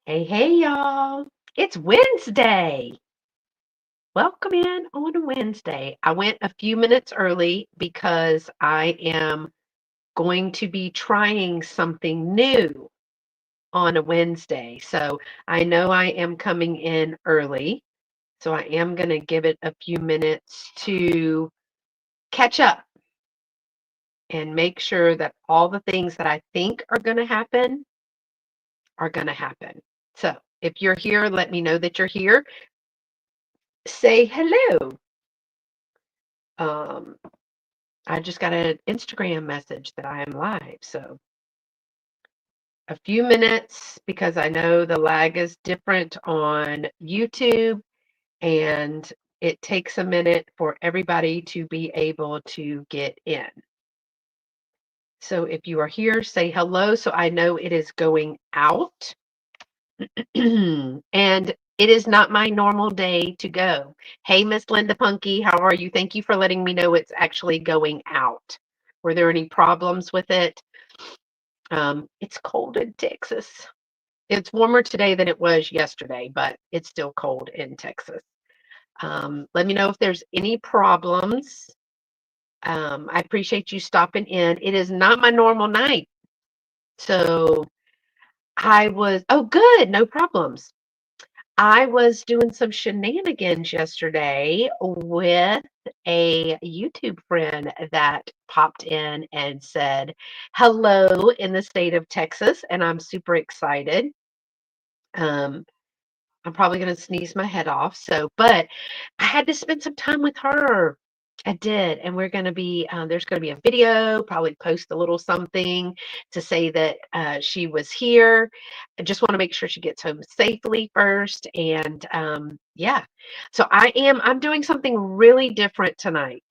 Hey, hey, y'all. It's Wednesday. Welcome in on a Wednesday. I went a few minutes early because I am going to be trying something new on a Wednesday. So I know I am coming in early. So I am going to give it a few minutes to catch up and make sure that all the things that I think are going to happen are going to happen. So if you're here, let me know that you're here. Say hello. Um, I just got an Instagram message that I am live. So a few minutes because I know the lag is different on YouTube and it takes a minute for everybody to be able to get in. So if you are here, say hello so I know it is going out. And it is not my normal day to go. Hey, Miss Linda Punky, how are you? Thank you for letting me know it's actually going out. Were there any problems with it? It's cold in Texas. It's warmer today than it was yesterday, but it's still cold in Texas. Let me know if there's any problems. I appreciate you stopping in. It is not my normal night. So oh, good, no problems. I was doing some shenanigans yesterday with a YouTube friend that popped in and said hello in the state of Texas, and I'm super excited. Um, I'm probably going to sneeze my head off. But I had to spend some time with her. I did. And there's going to be a video, probably post a little something to say that she was here. I just want to make sure she gets home safely first. And yeah, so I'm doing something really different tonight.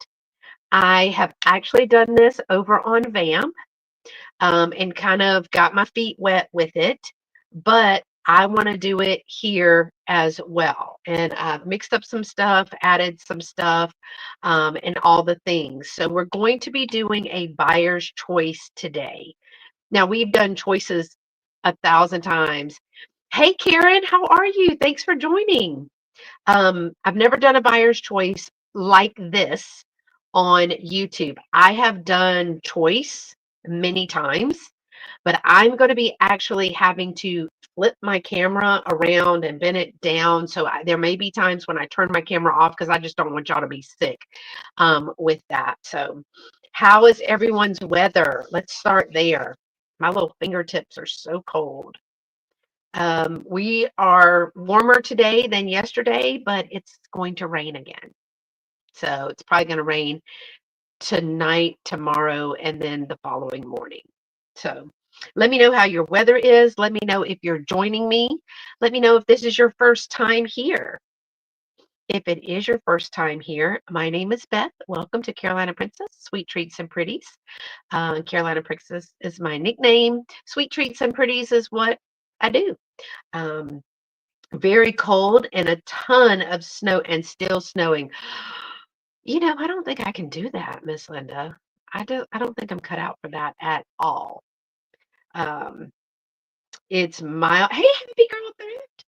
I have actually done this over on Vamp and kind of got my feet wet with it. But I want to do it here as well. And I've mixed up some stuff, added some stuff, and all the things. So we're going to be doing a buyer's choice today. Now, we've done choices 1,000 times. Hey, Karen, how are you? Thanks for joining. I've never done a buyer's choice like this on YouTube. I have done choice many times, but I'm going to be actually having to flip my camera around and bend it down. So there may be times when I turn my camera off because I just don't want y'all to be sick with that. So, how is everyone's weather? Let's start there. My little fingertips are so cold. We are warmer today than yesterday, but it's going to rain again. So it's probably going to rain tonight, tomorrow, and then the following morning. So let me know how your weather is. Let me know if you're joining me. Let me know if this is your first time here. If it is your first time here, my name is Beth. Welcome to Carolina Princess, Sweet Treats and Pretties. Carolina Princess is my nickname. Sweet Treats and Pretties is what I do. Um, Very cold and a ton of snow and still snowing. I don't think I can do that, Miss Linda. I don't think I'm cut out for that at all. Um, it's mild. Hey, happy girl thrift.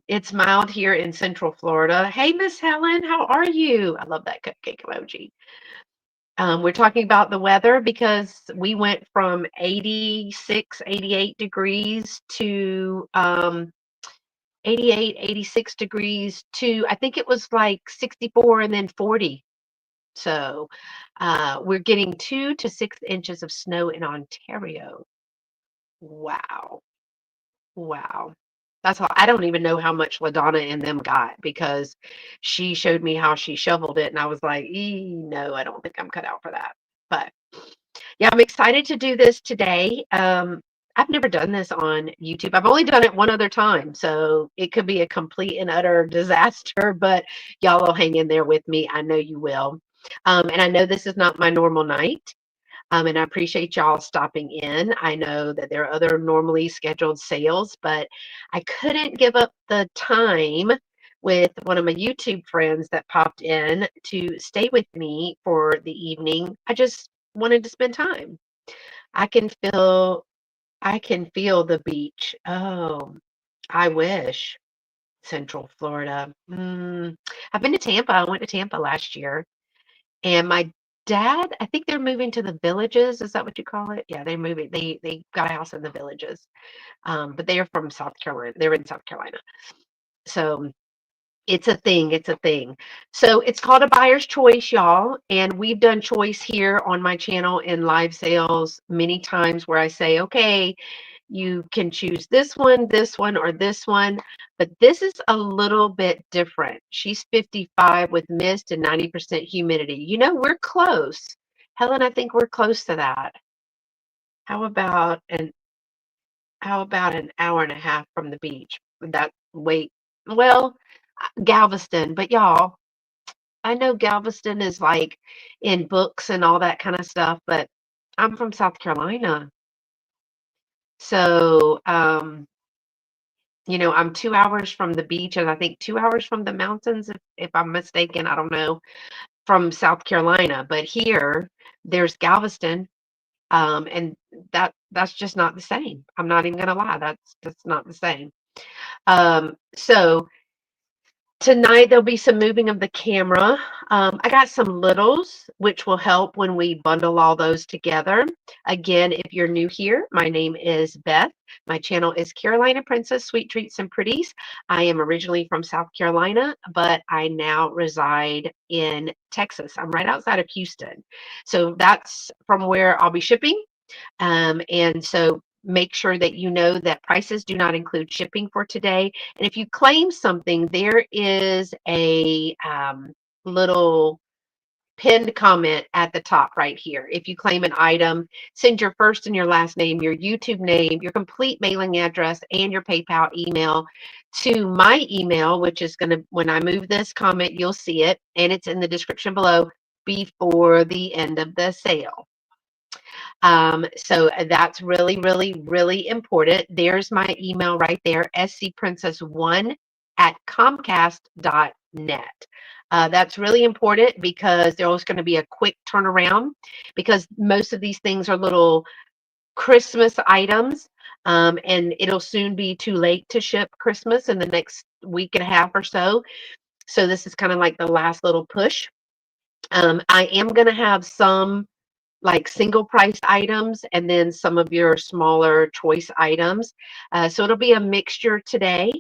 It's mild here in Central Florida. Hey, Miss Helen, how are you? I love that cupcake emoji. We're talking about the weather because we went from 86, 88 degrees to 88, 86 degrees to I think it was like 64 and then 40. So we're getting 2 to 6 inches of snow in Ontario. Wow. Wow. That's all. I don't even know how much LaDonna and them got because she showed me how she shoveled it, and I was like, no, I don't think I'm cut out for that. But yeah, I'm excited to do this today. I've never done this on YouTube. I've only done it one other time, so it could be a complete and utter disaster, but y'all will hang in there with me. I know you will. And I know this is not my normal night. And I appreciate y'all stopping in. I know that there are other normally scheduled sales, but I couldn't give up the time with one of my YouTube friends that popped in to stay with me for the evening. I just wanted to spend time. I can feel I can feel the beach. Oh, I wish. Central Florida. I've been to Tampa. I went to Tampa last year. And my dad, I think they're moving to the Villages. Is that what you call it? Yeah, they're moving. They got a house in the Villages. But they are from South Carolina. They're in South Carolina. So it's a thing. It's a thing. So it's called a buyer's choice, y'all. And we've done choice here on my channel in live sales many times where I say, okay, you can choose this one, or this one. But this is a little bit different. She's 55 with mist and 90% humidity. You know, we're close. Helen, I think we're close to that. How about an hour and a half from the beach? Would that wait? Well, Galveston, but y'all, I know Galveston is like in books and all that kind of stuff, but I'm from South Carolina. So, you know, I'm 2 hours from the beach and I think 2 hours from the mountains, if I'm mistaken, I don't know, from South Carolina. But here, there's Galveston, and that's just not the same. I'm not even gonna lie, that's not the same. So tonight there'll be some moving of the camera. I got some littles, which will help when we bundle all those together. Again, if you're new here, my name is Beth. My channel is Carolina Princess Sweet Treats and Pretties. I am originally from South Carolina, but I now reside in Texas. I'm right outside of Houston. So that's from where I'll be shipping. And so make sure that you know that prices do not include shipping for today. And if you claim something, there is a little pinned comment at the top right here. If you claim an item, send your first and your last name, your YouTube name, your complete mailing address, and your PayPal email to my email, which is going to, when I move this comment, you'll see it, and it's in the description below before the end of the sale. So that's really, really, really important. There's my email right there, scprincess1 at comcast.net. That's really important because there's going to be a quick turnaround because most of these things are little Christmas items. And it'll soon be too late to ship Christmas in the next week and a half or so. So this is kind of like the last little push. I am going to have some like single price items and then some of your smaller choice items. So it'll be a mixture today.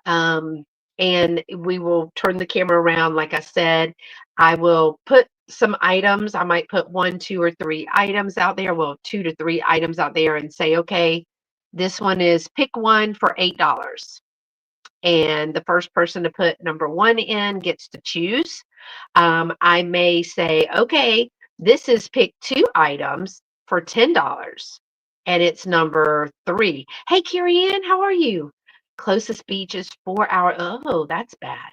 Um, and we will turn the camera around. Like I said, I will put some items. I might put 1, 2, or 3 items out there. Well, 2 to 3 items out there and say, okay, this one is pick one for $8. And the first person to put number 1 in gets to choose. I may say, okay, this is pick 2 items for $10, and it's number 3. Hey, Carrie Ann, how are you? Closest beach is 4 hours. Oh, that's bad.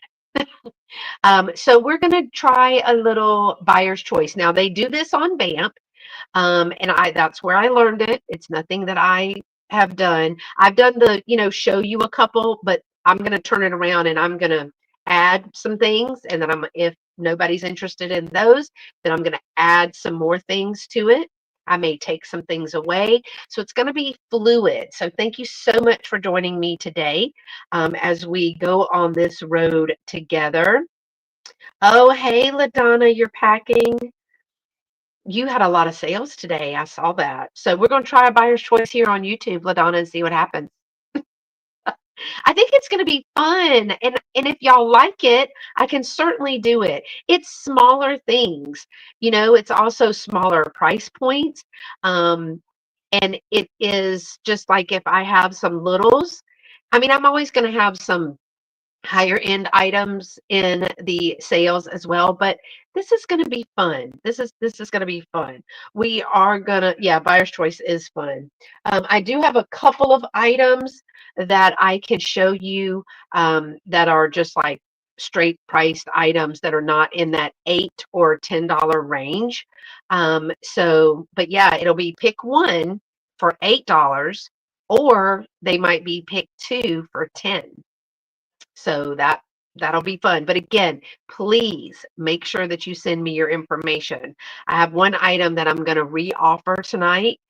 So we're going to try a little buyer's choice. Now, they do this on Vamp. And that's where I learned it. It's nothing that I have done. I've done the, show you a couple, but I'm going to turn it around and I'm going to add some things. And then if nobody's interested in those, then I'm going to add some more things to it. I may take some things away. So it's going to be fluid. So thank you so much for joining me today as we go on this road together. Oh, hey, LaDonna, you're packing. You had a lot of sales today. I saw that. So we're going to try a buyer's choice here on YouTube, LaDonna, and see what happens. I think it's going to be fun. And if y'all like it, I can certainly do it. It's smaller things. It's also smaller price points. And it is just like if I have some littles, I mean, I'm always going to have some higher end items in the sales as well, but this is going to be fun. This is going to be fun. We are going to, yeah, buyer's choice is fun. I do have a couple of items that I can show you that are just like straight priced items that are not in that $8 or $10 range. But yeah, it'll be pick one for $8, or they might be pick two for 10. So that'll be fun. But again, please make sure that you send me your information. I have one item that I'm going to re-offer tonight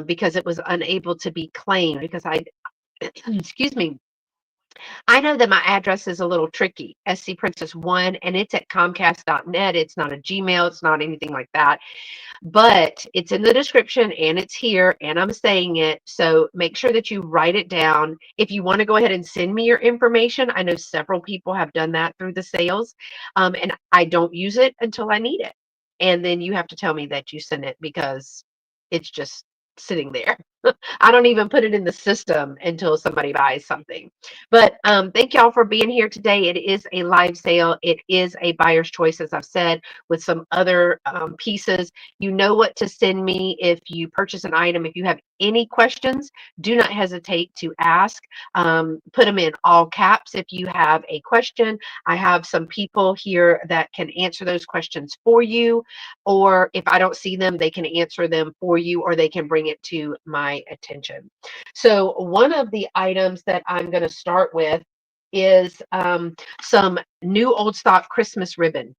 because it was unable to be claimed because excuse me, I know that my address is a little tricky, scprincess1, and it's at comcast.net. It's not a Gmail. It's not anything like that. But it's in the description and it's here and I'm saying it. So make sure that you write it down. If you want to go ahead and send me your information, I know several people have done that through the sales, and I don't use it until I need it. And then you have to tell me that you sent it because it's just sitting there. I don't even put it in the system until somebody buys something. But thank y'all for being here today. It is a live sale. It is a buyer's choice, as I've said, with some other pieces. You know what to send me if you purchase an item. If you have any questions, do not hesitate to ask. Put them in all caps if you have a question. I have some people here that can answer those questions for you, or if I don't see them, they can answer them for you, or they can bring it to my attention. So one of the items that I'm going to start with is some new old stock Christmas ribbon.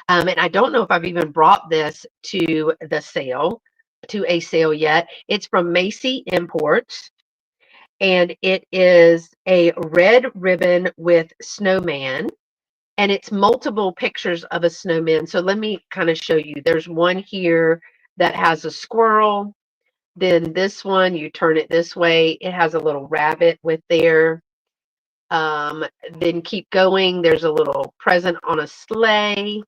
And I don't know if I've even brought this to a sale yet. It's from Macy Imports, and it is a red ribbon with snowman, and it's multiple pictures of a snowman. So let me kind of show you. There's one here that has a squirrel. Then this one, you turn it this way, it has a little rabbit with there. Um, then keep going. There's a little present on a sleigh,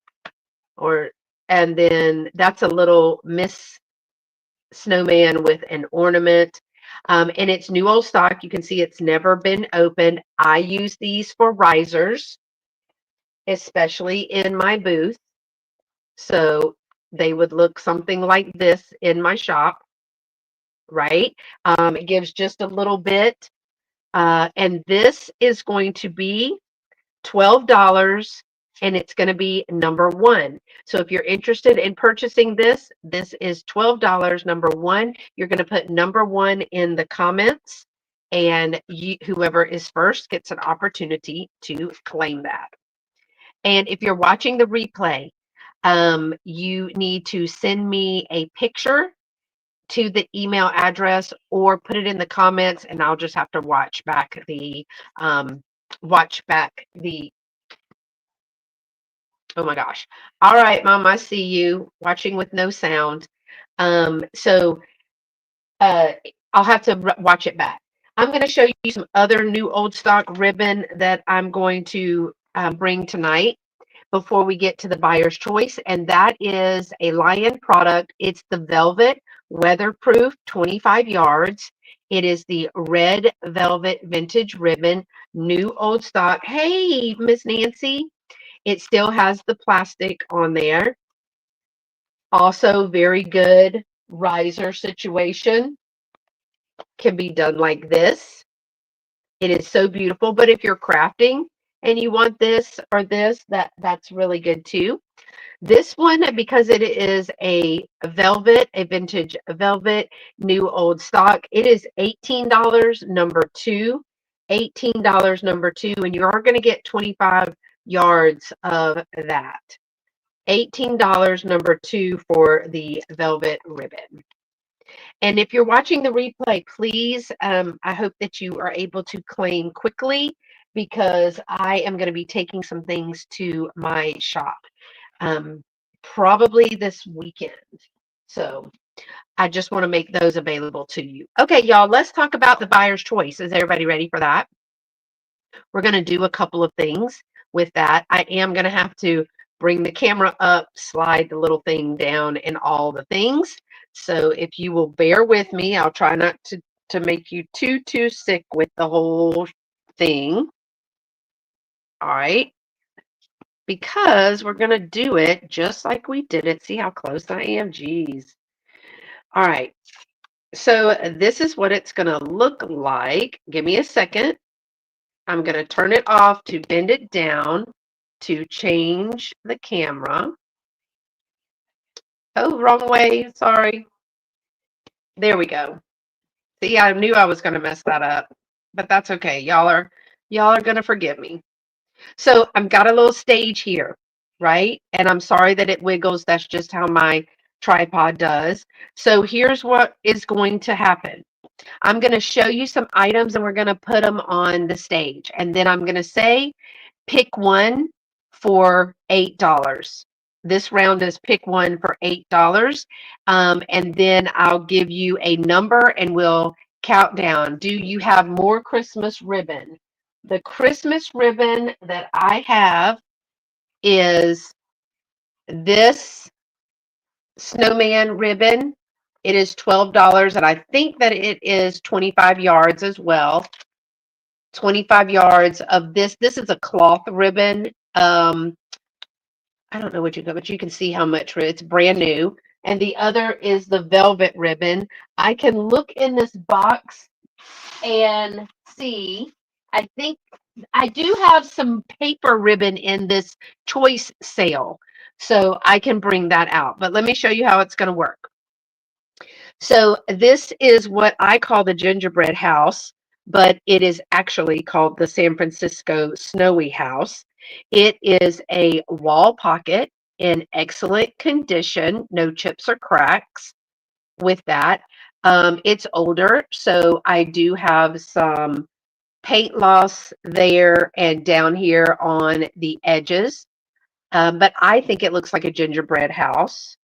or and then that's a little Miss Snowman with an ornament. And it's new old stock. You can see it's never been opened. I use these for risers, especially in my booth. So they would look something like this in my shop, right? It gives just a little bit. And this is going to be $12, and it's going to be number one. So if you're interested in purchasing this, this is $12, number one. You're going to put number one in the comments, and whoever is first gets an opportunity to claim that. And if you're watching the replay, you need to send me a picture to the email address or put it in the comments, and I'll just have to um, watch back the. Oh my gosh. All right, Mom, I see you watching with no sound. So uh, I'll have to watch it back. I'm going to show you some other new old stock ribbon that I'm going to bring tonight before we get to the buyer's choice, and that is a Lion product. It's the Velvet Weatherproof 25 yards. It is the red velvet vintage ribbon, new old stock. Hey, Miss Nancy. It still has the plastic on there. Also, very good riser situation. Can be done like this. It is so beautiful. But if you're crafting and you want this or this, that's really good too. This one, because it is a velvet, a vintage velvet, new old stock, it is $18 number two. $18 number two, and you are going to get 25 yards of that. $18 number two for the velvet ribbon. And if you're watching the replay, please, I hope that you are able to claim quickly because I am going to be taking some things to my shop um, probably this weekend. So I just want to make those available to you. Okay, y'all, let's talk about the buyer's choice. Is everybody ready for that? We're going to do a couple of things with that. I am going to have to bring the camera up, slide the little thing down, and all the things. So if you will bear with me, I'll try not to make you too sick with the whole thing. All right. Because we're going to do it just like we did it. See how close I am? Jeez. All right. So this is what it's going to look like. Give me a second. I'm going to turn it off to bend it down to change the camera. Oh, wrong way. Sorry. There we go. See, I knew I was going to mess that up, but that's okay. Y'all are going to forgive me. So I've got a little stage here, right? And I'm sorry that it wiggles. That's just how my tripod does. So here's what is going to happen. I'm going to show you some items and we're going to put them on the stage. And then I'm going to say, pick one for $8. This round is pick one for $8. And then I'll give you a number and we'll count down. Do you have more Christmas ribbon? The Christmas ribbon that I have is this snowman ribbon. It is $12, and I think that it is 25 yards as well. 25 yards of this. This is a cloth ribbon. I don't know what you got, but you can see how much it's brand new. And the other is the velvet ribbon. I can look in this box and see. I think I do have some paper ribbon in this choice sale, so I can bring that out. But let me show you how it's going to work. So this is what I call the gingerbread house, but it is actually called the San Francisco Snowy House. It is a wall pocket in excellent condition, no chips or cracks with that. It's older, so I do have some paint loss there and down here on the edges. But I think it looks like a gingerbread house.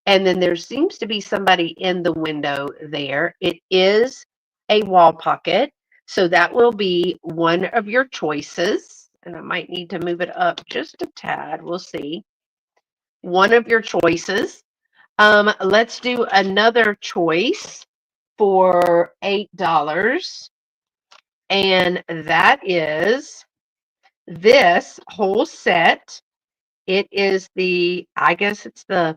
And then there seems to be somebody in the window there. It is a wall pocket. So that will be one of your choices. And I might need to move it up just a tad. We'll see. One of your choices. Let's do another choice for $8. And that is this whole set. It is I guess it's the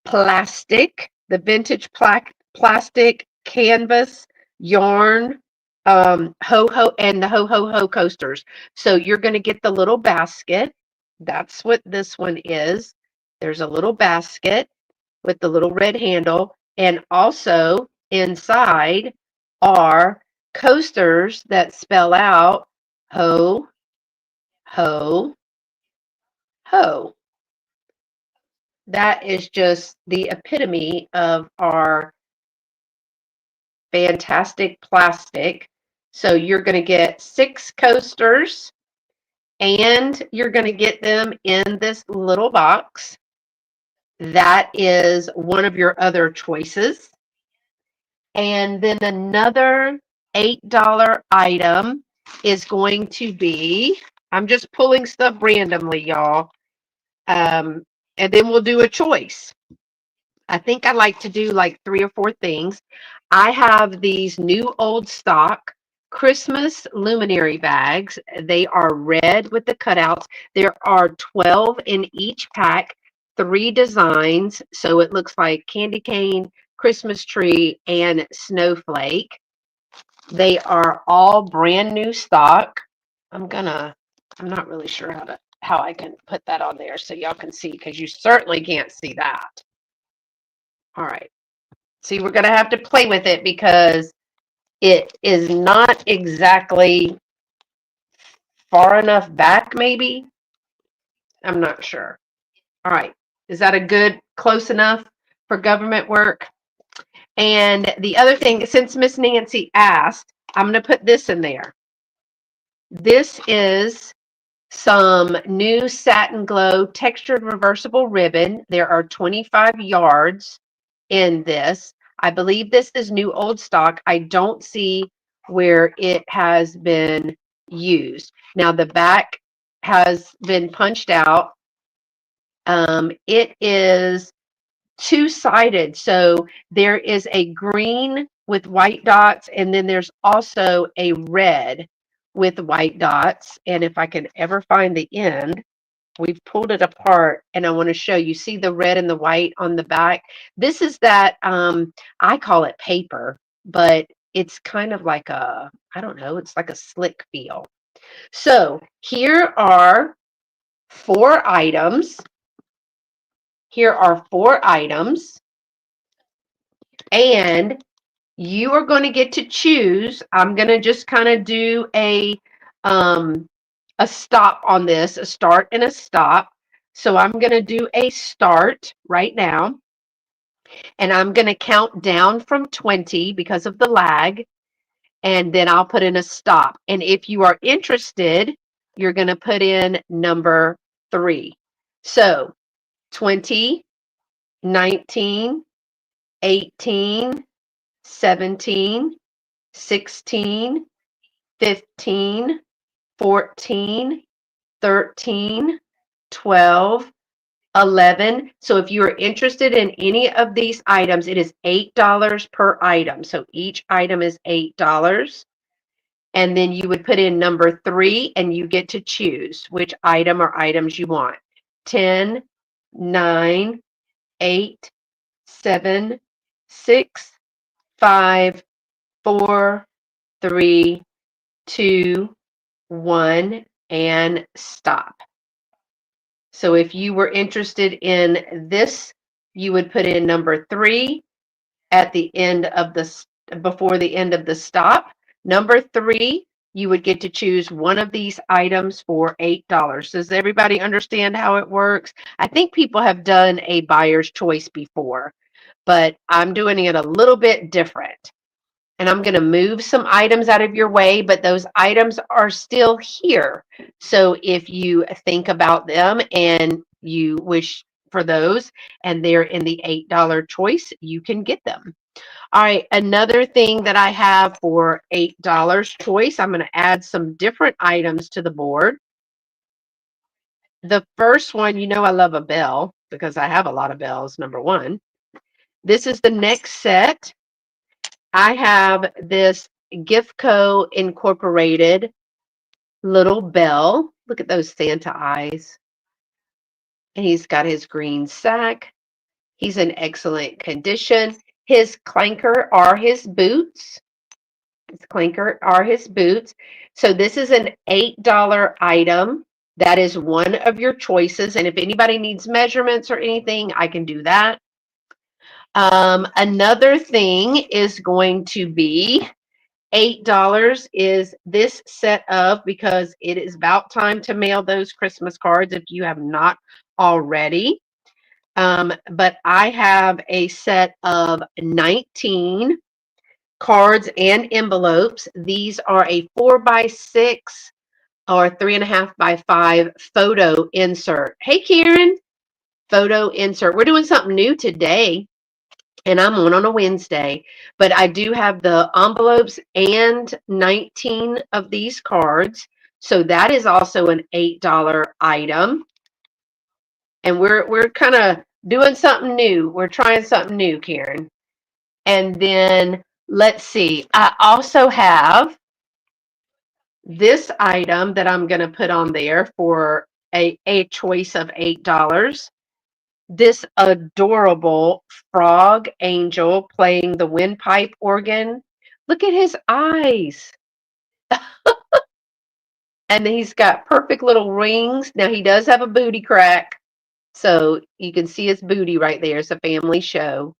the vintage plastic canvas yarn, and the ho coasters. So you're going to get the little basket. That's what this one is. There's a little basket with the little red handle, and also inside are coasters that spell out ho, ho, ho. That is just the epitome of our fantastic plastic. So you're going to get 6 coasters and you're going to get them in this little box. That is one of your other choices. And then another $8 item is going to be, I'm just pulling stuff randomly, y'all. And then we'll do a choice. I think I like to do like 3 or 4 things. I have these new old stock Christmas luminary bags. They are red with the cutouts. There are 12 in each pack, 3 designs. So it looks like candy cane, Christmas tree, and snowflake. They are all brand new stock. I'm not really sure how I can put that on there so y'all can see, because you certainly can't see that. All right. See, we're going to have to play with it because it is not exactly far enough back, maybe. I'm not sure. All right. Is that a good, close enough for government work? And the other thing, since Miss Nancy asked, I'm going to put this in there. This is some new satin glow textured reversible ribbon. There are 25 yards in this. I believe this is new old stock. I don't see where it has been used. Now the back has been punched out. It is two-sided. So there is a green with white dots, and then there's also a red with white dots. And if I can ever find the end, we've pulled it apart and I want to show you. See the red and the white on the back? This is that, I call it paper, but it's kind of like I don't know, it's like a slick feel. So here are 4 items. Here are 4 items. And you are going to get to choose. I'm going to just kind of do a stop on this, a start and a stop. So I'm going to do a start right now. And I'm going to count down from 20 because of the lag, and then I'll put in a stop. And if you are interested, you're going to put in number 3. So 20, 19, 18, 17, 16, 15, 14, 13, 12, 11. So if you are interested in any of these items, it is $8 per item. So each item is $8. And then you would put in number 3 and you get to choose which item or items you want. 10, 9, 8, 7, 6, 5, 4, 3, 2, 1, and stop. So if you were interested in this, you would put in number 3 at the end of the, before the end of the stop. Number 3, you would get to choose one of these items for $8. Does everybody understand how it works? I think people have done a buyer's choice before, but I'm doing it a little bit different. And I'm going to move some items out of your way, but those items are still here. So if you think about them and you wish for those and they're in the $8 choice, you can get them. All right, another thing that I have for $8 choice, I'm going to add some different items to the board. The first one, you know I love a bell because I have a lot of bells, number 1. This is the next set. I have this Giftco Incorporated little bell. Look at those Santa eyes. And he's got his green sack. He's in excellent condition. His clanker are his boots. His clanker are his boots. So this is an $8 item. That is one of your choices. And if anybody needs measurements or anything, I can do that. Another thing is going to be $8 is this set of, because it is about time to mail those Christmas cards if you have not already. But I have a set of 19 cards and envelopes. These are a 4x6 or 3.5x5 photo insert. Hey, Karen, photo insert. We're doing something new today, and I'm on a Wednesday, but I do have the envelopes and 19 of these cards. So that is also an $8 item. And we're kind of doing something new. We're trying something new, Karen. And then let's see. I also have this item that I'm going to put on there for a choice of $8. This adorable frog angel playing the windpipe organ. Look at his eyes. And he's got perfect little rings. Now he does have a booty crack. So you can see his booty right there. It's a family show.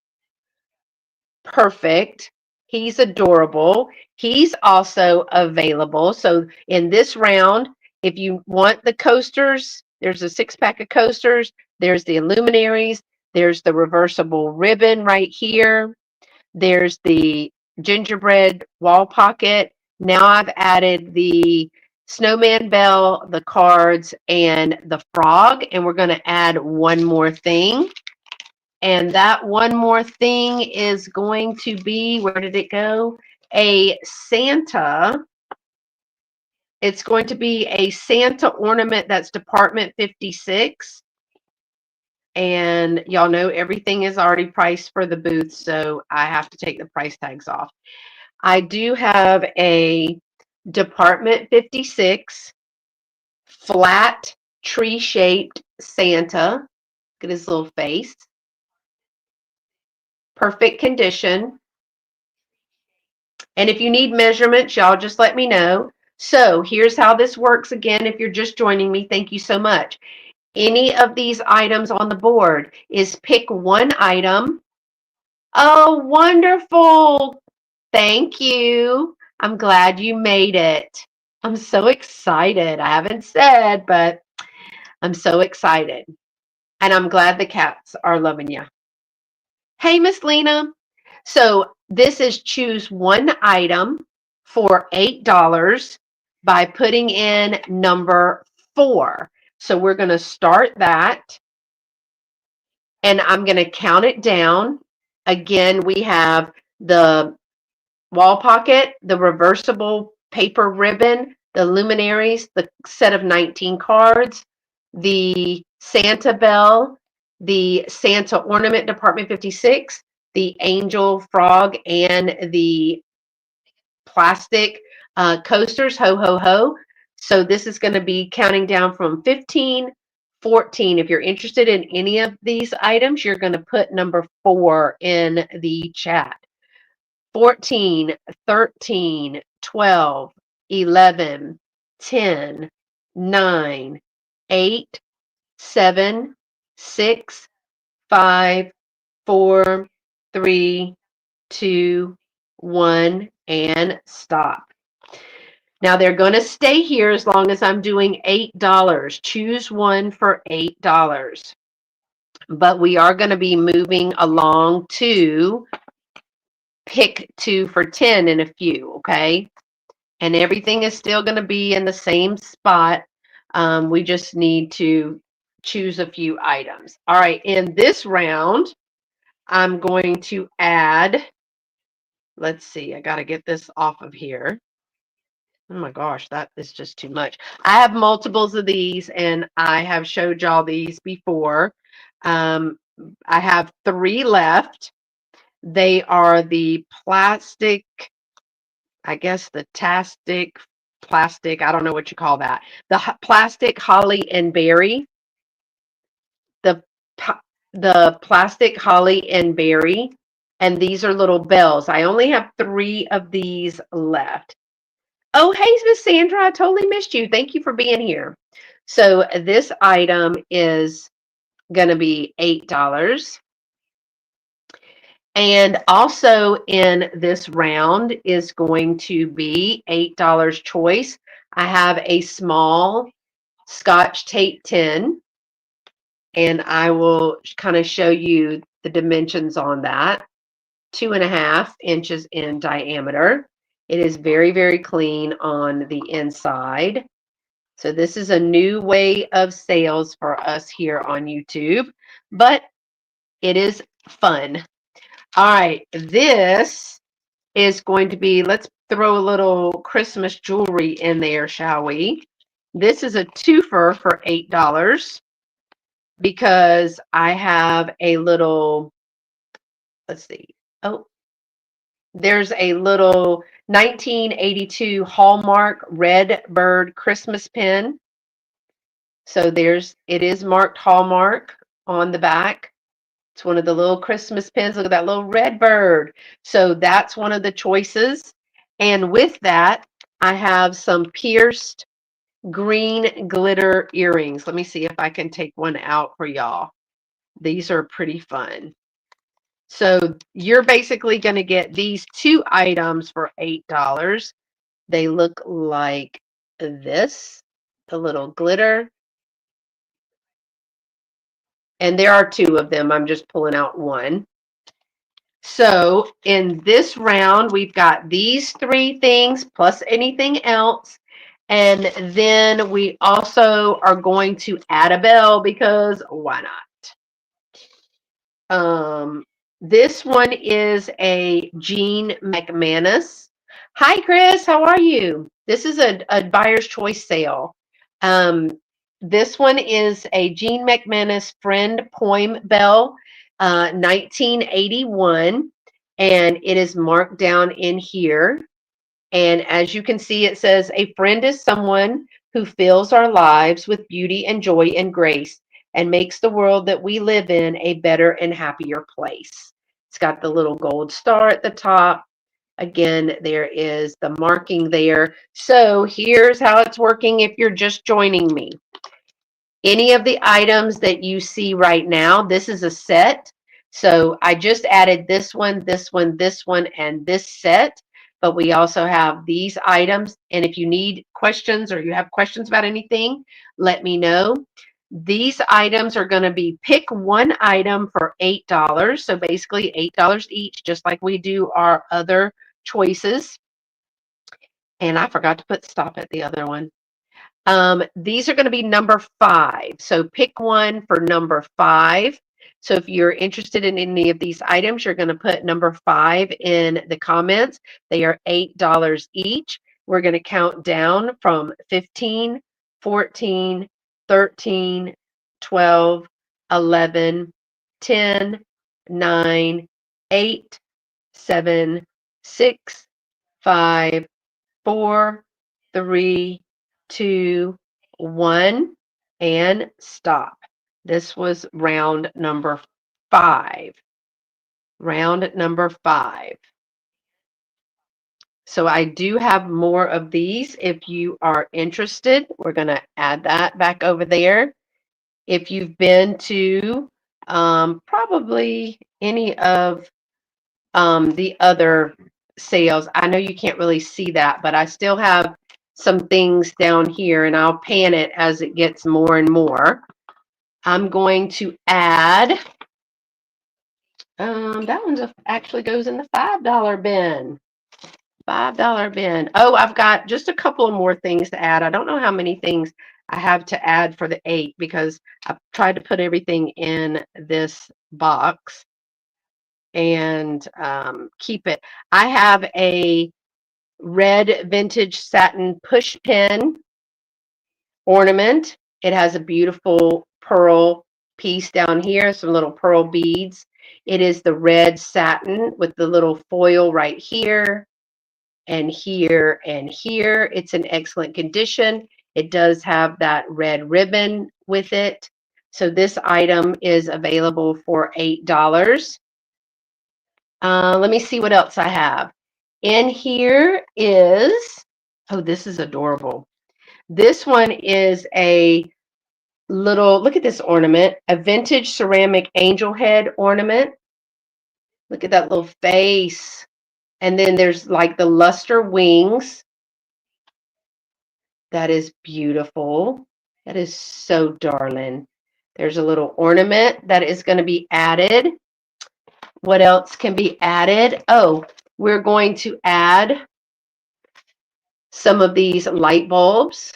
Perfect. He's adorable. He's also available. So in this round, if you want the coasters, there's a 6-pack of coasters. There's the luminaries. There's the reversible ribbon right here. There's the gingerbread wall pocket. Now I've added the snowman bell, the cards, and the frog. And we're going to add one more thing. And that one more thing is going to be, where did it go? A Santa. It's going to be a Santa ornament that's Department 56. And y'all know everything is already priced for the booth, so I have to take the price tags off. I do have a Department 56 flat tree-shaped Santa. Look at his little face. Perfect condition. And if you need measurements, y'all just let me know. So here's how this works again. If you're just joining me, thank you so much. Any of these items on the board is pick one item. Oh, wonderful. Thank you. I'm glad you made it. I'm so excited. I haven't said, but I'm so excited. And I'm glad the cats are loving you. Hey, Miss Lena. So this is choose one item for $8 by putting in number 4. So we're going to start that, and I'm going to count it down. Again, we have the wall pocket, the reversible paper ribbon, the luminaries, the set of 19 cards, the Santa bell, the Santa ornament Department 56, the angel frog, and the plastic coasters, ho, ho, ho. So this is going to be counting down from 15, 14. If you're interested in any of these items, you're going to put number 4 in the chat. 14, 13, 12, 11, 10, 9, 8, 7, 6, 5, 4, 3, 2, 1, and stop. Now they're going to stay here as long as I'm doing $8. Choose one for $8. But we are going to be moving along to pick 2 for 10 in a few, okay? And everything is still going to be in the same spot. We just need to choose a few items. All right, in this round, I'm going to add, let's see, I got to get this off of here. Oh my gosh, that is just too much. I have multiples of these, and I have showed y'all these before. I have 3 left. They are the plastic, I guess the tastic plastic, I don't know what you call that. The plastic holly and berry, the the plastic holly and berry, and these are little bells. I only have 3 of these left. Oh, hey, Miss Sandra, I totally missed you. Thank you for being here. So this item is going to be $8. And also in this round is going to be $8 choice. I have a small Scotch tape tin, and I will kind of show you the dimensions on that. 2.5 inches in diameter. It is very, very clean on the inside. So this is a new way of sales for us here on YouTube, but it is fun. All right, this is going to be, let's throw a little Christmas jewelry in there, shall we? This is a twofer for $8 because I have a little, let's see. Oh, there's a little 1982 Hallmark Red Bird Christmas pin. So it is marked Hallmark on the back. It's one of the little Christmas pins. Look at that little red bird. So that's one of the choices. And with that, I have some pierced green glitter earrings. Let me see if I can take one out for y'all. These are pretty fun. So you're basically going to get these 2 items for $8. They look like this, the little glitter. And there are 2 of them. I'm just pulling out one. So in this round, we've got these 3 things plus anything else. And then we also are going to add a bell because why not? This one is a Jean McManus. Hi, Chris. How are you? This is a buyer's choice sale. This one is a Jean McManus Friend Poem Bell, 1981, and it is marked down in here. And as you can see, it says, a friend is someone who fills our lives with beauty and joy and grace and makes the world that we live in a better and happier place. It's got the little gold star at the top. Again, there is the marking there. So here's how it's working if you're just joining me. Any of the items that you see right now, this is a set. So I just added this one, this one, this one, and this set. But we also have these items. And if you need questions or you have questions about anything, let me know. These items are going to be pick one item for $8. So basically $8 each, just like we do our other choices. And I forgot to put stop at the other one. These are going to be number 5. So pick one for number 5. So if you're interested in any of these items, you're going to put number 5 in the comments. They are $8 each. We're going to count down from 15, 14, 13, 12, 11, 10, 9, 8, 7, 6, 5, 4, 3, 2, 1, and stop. This was round number 5. Round number 5. So I do have more of these if you are interested. We're going to add that back over there. If you've been to probably any of the other sales, I know you can't really see that, but I still have some things down here, and I'll pan it as it gets more and more. I'm going to add, that one actually goes in the $5 bin. $5 bin. Oh, I've got just a couple of more things to add. I don't know how many things I have to add for the 8 because I've tried to put everything in this box and keep it. I have a red vintage satin push pin ornament. It has a beautiful pearl piece down here, some little pearl beads. It is the red satin with the little foil right here and here and here. It's in excellent condition. It does have that red ribbon with it. So this item is available for $8. Let me see what else I have. In here is, oh, this is adorable. This one is a little, look at this ornament, a vintage ceramic angel head ornament. Look at that little face. And then there's like the luster wings. That is beautiful. That is so darling. There's a little ornament that is going to be added. What else can be added? Oh, we're going to add some of these light bulbs.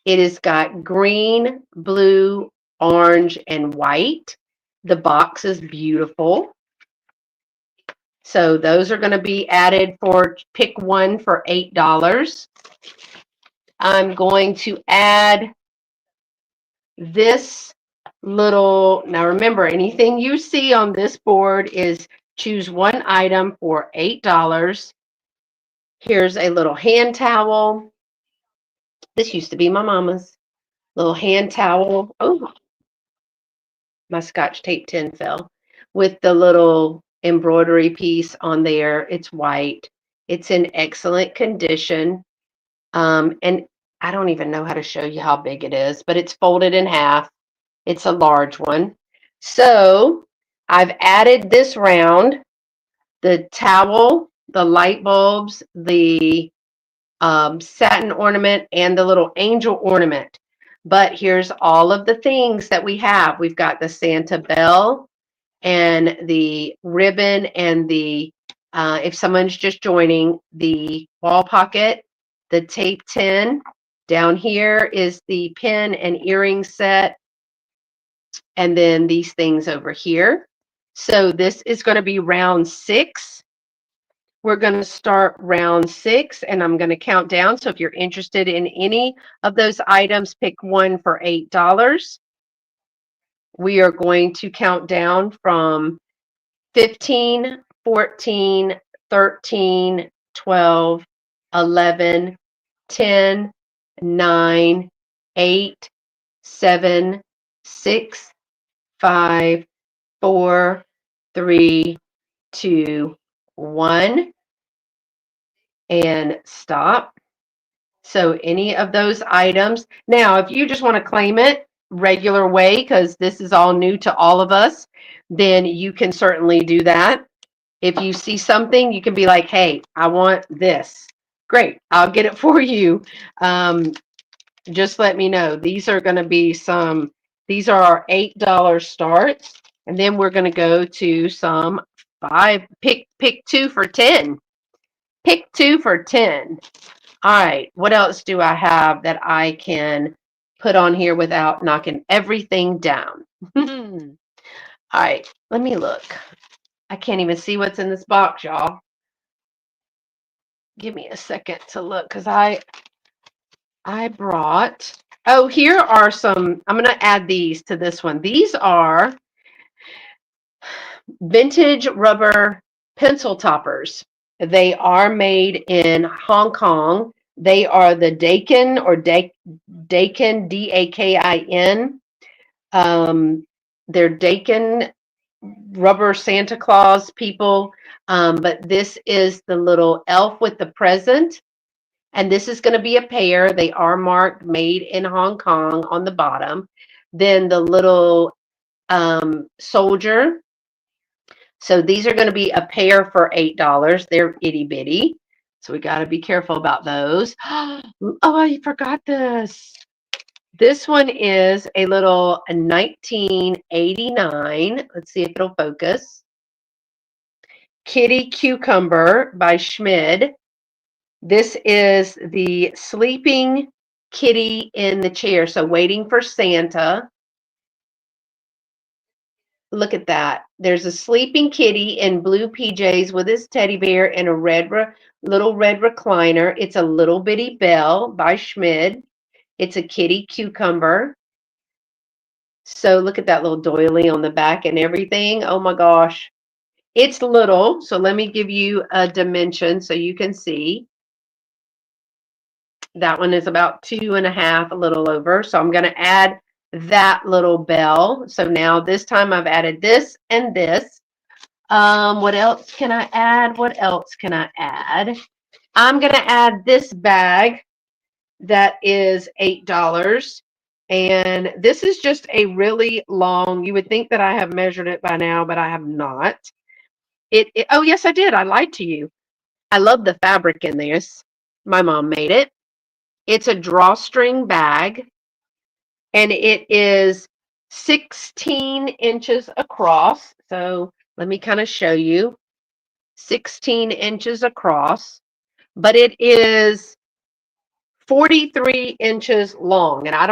It has got green, blue, orange, and white. The box is beautiful. So those are going to be added for pick one for $8. I'm going to add this little, now remember, anything you see on this board is choose one item for $8. Here's a little hand towel. This used to be my mama's little hand towel. Oh, my Scotch tape tin fell. With the little embroidery piece on there. It's white. It's in excellent condition. And I don't even know how to show you how big it is, but it's folded in half. It's a large one. So I've added this round, the towel, the light bulbs, the satin ornament, and the little angel ornament. But here's all of the things that we have. We've got the Santa bell and the ribbon and the, if someone's just joining, the wall pocket, the tape tin. Down here is the pin and earring set. And then these things over here. So this is going to be round 6. We're going to start round 6 and I'm going to count down. So if you're interested in any of those items, pick one for $8. We are going to count down from 15, 14, 13, 12, 11, 10, 9, 8, 7, 6, 5, 4, 3, 2, 1, and stop. So any of those items. Now, if you just want to claim it regular way, because this is all new to all of us, then you can certainly do that. If you see something, you can be like, hey, I want this. Great, I'll get it for you. Just let me know. These are going to be some These are our $8 starts. And then we're going to go to some pick 2 for 10. Pick 2 for 10. All right. What else do I have that I can put on here without knocking everything down? All right. Let me look. I can't even see what's in this box, y'all. Give me a second to look because I brought, oh, here are some, I'm going to add these to this one. These are vintage rubber pencil toppers. They are made in Hong Kong. They are the Dakin or Dakin, Dakin. They're Dakin rubber Santa Claus people. But this is the little elf with the present. And this is going to be a pair. They are marked made in Hong Kong on the bottom. Then the little soldier. So these are going to be a pair for $8. They're itty bitty. So we got to be careful about those. Oh, I forgot this. This one is a little 1989. Let's see if it'll focus. Kitty Cucumber by Schmid. This is the sleeping kitty in the chair. So waiting for Santa. Look at that. There's a sleeping kitty in blue PJs with his teddy bear and a little red recliner. It's a little bitty bell by Schmid. It's a kitty cucumber. So look at that little doily on the back and everything. Oh my gosh. It's little. So let me give you a dimension so you can see. That one is about 2.5, a little over. So I'm going to add that little bell. So now this time I've added this and this. What else can I add? What else can I add? I'm going to add this bag that is $8. And this is just a really long, you would think that I have measured it by now, but I have not. Oh, yes, I did. I lied to you. I love the fabric in this. My mom made it. It's a drawstring bag, and it is 16 inches across. So let me kind of show you. 16 inches across, but it is 43 inches long. And I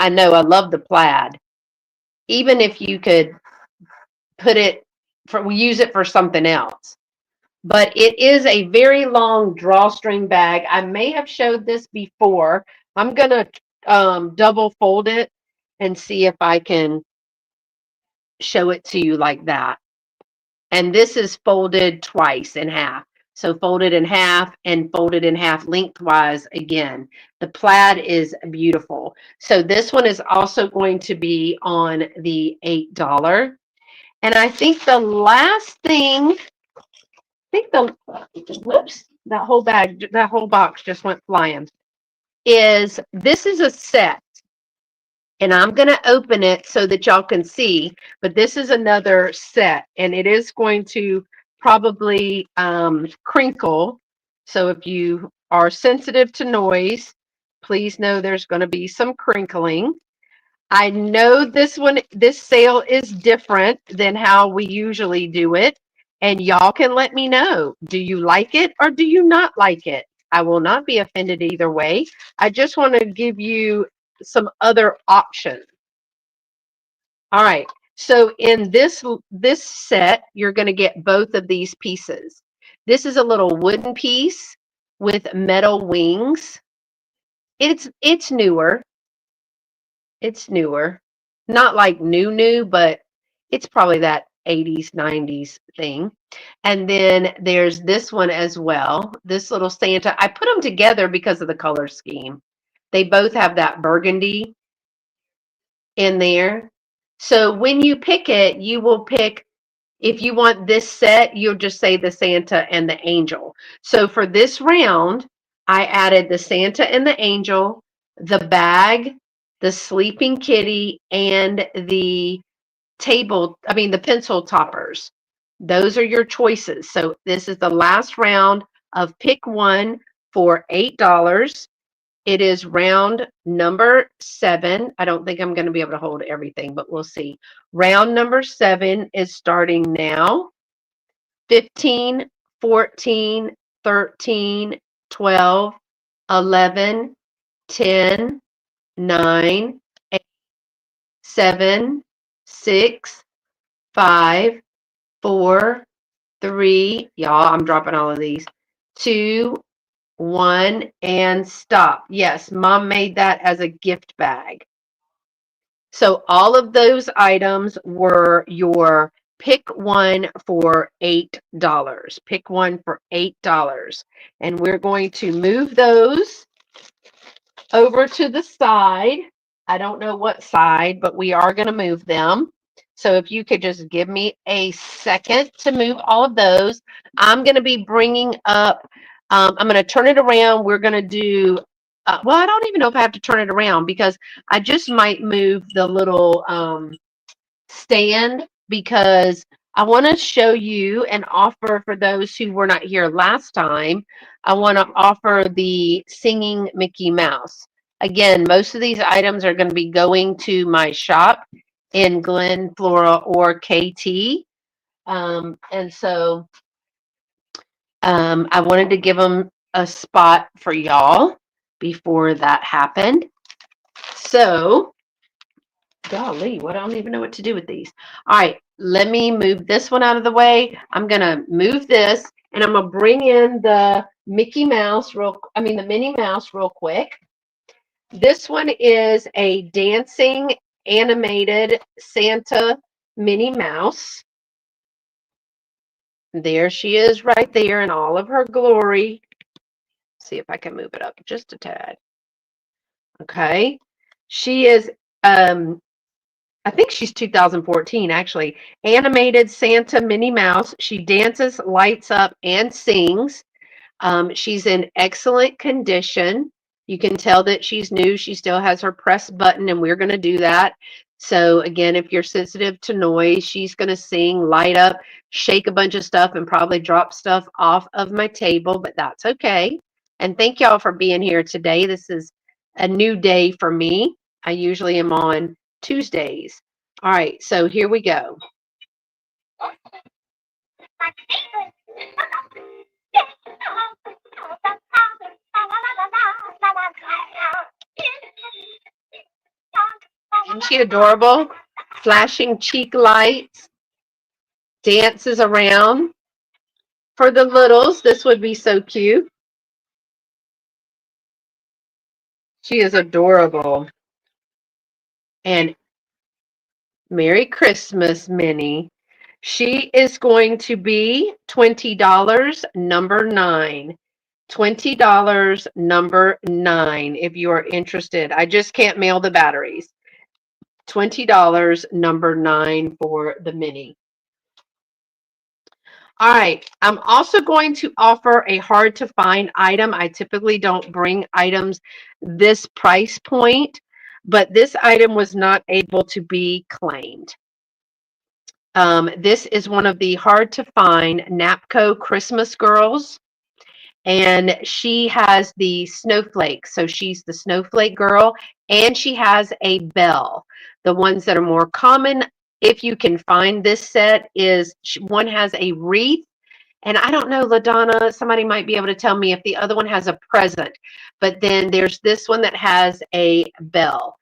know I love the plaid. Even if you could use it for something else. But it is a very long drawstring bag. I may have showed this before. I'm going to double fold it and see if I can show it to you like that. And this is folded twice in half. So folded in half and folded in half lengthwise again. The plaid is beautiful. So this one is also going to be on the $8. And I think the last thing, whoops, that whole box just went flying, this is a set. And I'm going to open it so that y'all can see, but this is another set, and it is going to probably crinkle. So if you are sensitive to noise, please know there's going to be some crinkling. I know this sale is different than how we usually do it, and y'all can let me know. Do you like it or do you not like it? I will not be offended either way. I just want to give you some other options. All right. So in this set, you're going to get both of these pieces. This is a little wooden piece with metal wings. It's newer. It's newer. Not like new, but it's probably that 80s, 90s thing. And then there's this one as well. This little Santa. I put them together because of the color scheme. They both have that burgundy in there. So when you pick it, you will pick, if you want this set, you'll just say the Santa and the angel. So for this round, I added the Santa and the angel, the bag, the sleeping kitty, and the the pencil toppers. Those are your choices. So this is the last round of pick one for $8. It is round number 7. I don't think I'm going to be able to hold everything, but we'll see. Round number 7 is starting now. 15, 14, 13, 12, 11, 10, 9, 8, 7, 6, 5, 4, 3. Y'all, I'm dropping all of these. 2, 1, and stop. Yes, Mom made that as a gift bag. So all of those items were your pick one for $8. Pick one for $8. And we're going to move those over to the side. I don't know what side, but we are going to move them. So if you could just give me a second to move all of those, I'm going to be bringing up, I'm going to turn it around. We're going to do, well, I don't even know if I have to turn it around because I just might move the little stand because I want to show you and offer for those who were not here last time. I want to offer the singing Mickey Mouse. Again, most of these items are going to be going to my shop in Glen, Flora, or KT. And so I wanted to give them a spot for y'all before that happened. So golly, what I don't even know what to do with these. All right, let me move this one out of the way. I'm gonna move this and I'm gonna bring in the Minnie Mouse real quick. This one is a dancing animated Santa Minnie Mouse. There she is right there in all of her glory. See if I can move it up just a tad. Okay. She is I think she's 2014, actually. Animated Santa Minnie Mouse. She dances, lights up, and sings. She's in excellent condition. You can tell that she's new. She still has her press button, and we're going to do that. So again, if you're sensitive to noise, she's going to sing, light up, shake a bunch of stuff, and probably drop stuff off of my table, but that's okay. And thank y'all for being here today. This is a new day for me. I usually am on Tuesdays. All right, so here we go. Isn't she adorable? Flashing cheek lights, dances around. For the littles, this would be so cute. She is adorable. And Merry Christmas, Minnie. She is going to be $20, number 9. $20, number 9, if you are interested. I just can't mail the batteries. $20, number 9 for the Minnie. All right, I'm also going to offer a hard to find item. I typically don't bring items this price point, but this item was not able to be claimed. This is one of the hard to find Napco Christmas girls, and she has the snowflake. So she's the snowflake girl, and she has a bell. The ones that are more common, if you can find this set, is one has a wreath. And I don't know, LaDonna, somebody might be able to tell me if the other one has a present. But then there's this one that has a bell,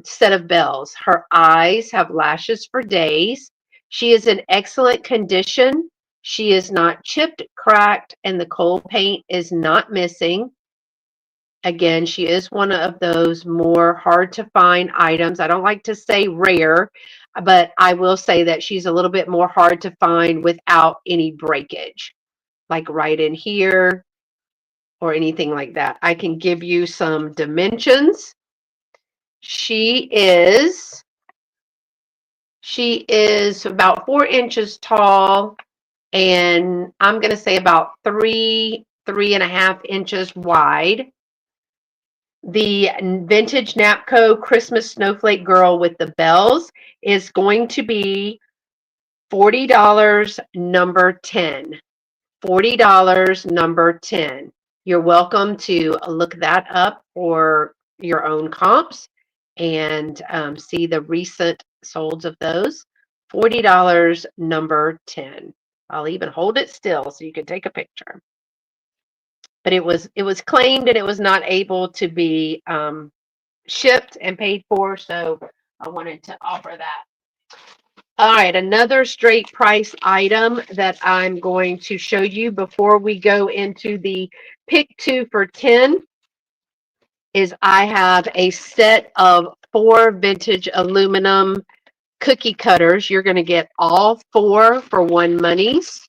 set of bells. Her eyes have lashes for days. She is in excellent condition. She is not chipped, cracked, and the coal paint is not missing. Again, she is one of those more hard to find items. I don't like to say rare, but I will say that she's a little bit more hard to find without any breakage, like right in here or anything like that. I can give you some dimensions. She is about 4 inches tall, and I'm going to say about 3.5 inches wide. The vintage Napco Christmas Snowflake Girl with the bells is going to be $40, number 10. $40, number 10. You're welcome to look that up for your own comps and see the recent solds of those. $40 number 10. I'll even hold it still so you can take a picture. But it was claimed and it was not able to be shipped and paid for, so I wanted to offer that. All right, another straight price item that I'm going to show you before we go into the pick two for 10 is I have a set of 4 vintage aluminum cookie cutters. You're going to get all 4 for one monies.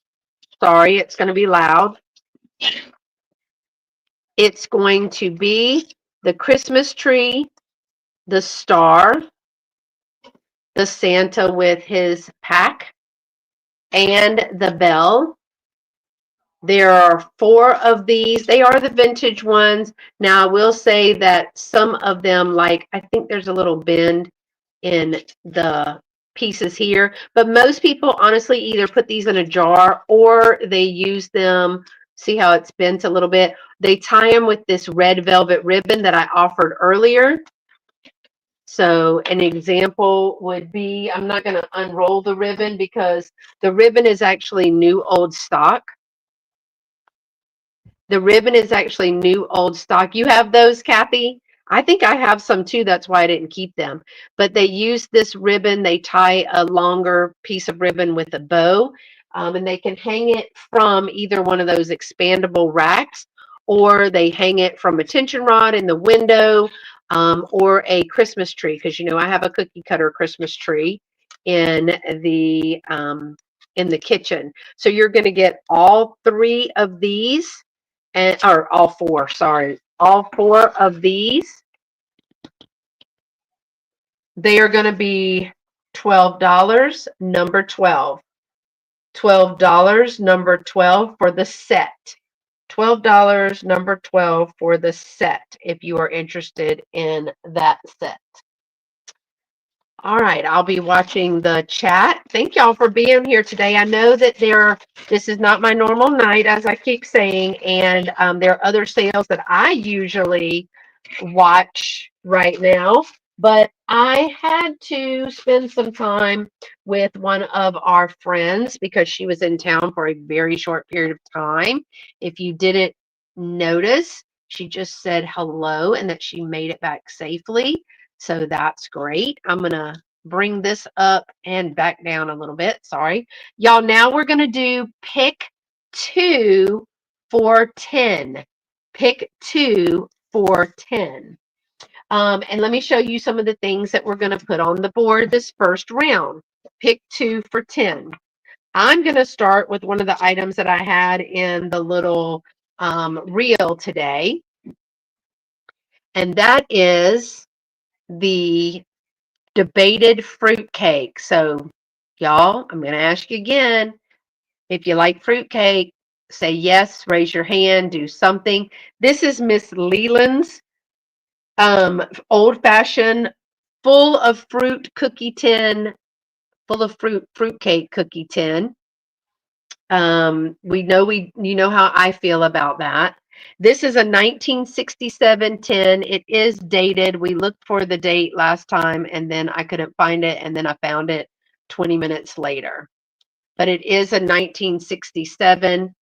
Sorry, it's going to be loud. It's going to be the Christmas tree, the star, the Santa with his pack, and the bell. There are 4 of these. They are the vintage ones. Now, I will say that some of them, like I think there's a little bend in the pieces here, but most people honestly either put these in a jar or they use them. See how it's bent a little bit? They tie them with this red velvet ribbon that I offered earlier. So an example would be, I'm not going to unroll the ribbon because the ribbon is actually new old stock. The ribbon is actually new old stock. You have those, Kathy? I think I have some too. That's why I didn't keep them. But they use this ribbon. They tie a longer piece of ribbon with a bow, and they can hang it from either one of those expandable racks, or they hang it from a tension rod in the window, or a Christmas tree. Because I have a cookie cutter Christmas tree in the kitchen. So you're going to get all 3 of these or all 4, sorry, all 4 of these. They are going to be $12, number 12. $12, number 12 for the set. $12, number 12 for the set if you are interested in that set. All right, I'll be watching the chat. Thank y'all for being here today. I know that this is not my normal night, as I keep saying, and there are other sales that I usually watch right now, but I had to spend some time with one of our friends because she was in town for a very short period of time. If you didn't notice, she just said hello and that she made it back safely. So that's great. I'm going to bring this up and back down a little bit. Sorry. Y'all, now we're going to do pick 2 for 10. Pick 2 for 10. And let me show you some of the things that we're going to put on the board this first round. Pick 2 for 10. I'm going to start with one of the items that I had in the little reel today, and that is the debated fruitcake. So, y'all, I'm going to ask you again. If you like fruitcake, say yes, raise your hand, do something. This is Miss Leland's old-fashioned, full of fruit cookie tin, full of fruitcake cookie tin. You know how I feel about that. This is a 1967 tin. It is dated. We looked for the date last time and then I couldn't find it, and then I found it 20 minutes later. But it is a 1967.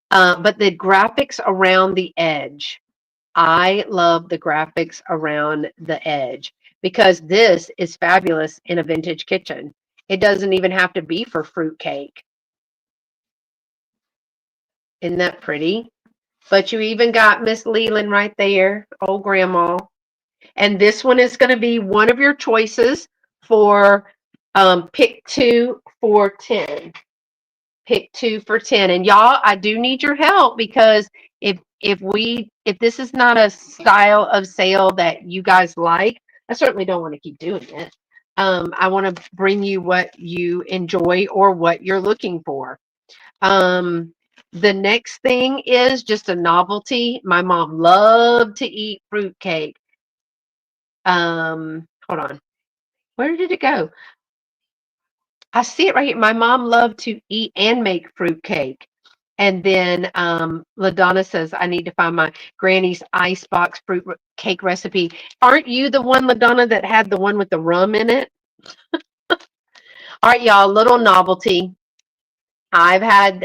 But the graphics around the edge, I love the graphics around the edge because this is fabulous in a vintage kitchen. It doesn't even have to be for fruitcake. Isn't that pretty? But you even got Miss Leland right there, old grandma. And this one is going to be one of your choices for pick 2 for 10. Pick 2 for 10. And y'all, I do need your help because if this is not a style of sale that you guys like, I certainly don't want to keep doing it. I want to bring you what you enjoy or what you're looking for. The next thing is just a novelty. My mom loved to eat fruitcake. Hold on. Where did it go? I see it right here. My mom loved to eat and make fruitcake. And then LaDonna says, I need to find my granny's icebox fruit cake recipe. Aren't you the one, LaDonna, that had the one with the rum in it? All right, y'all, little novelty. I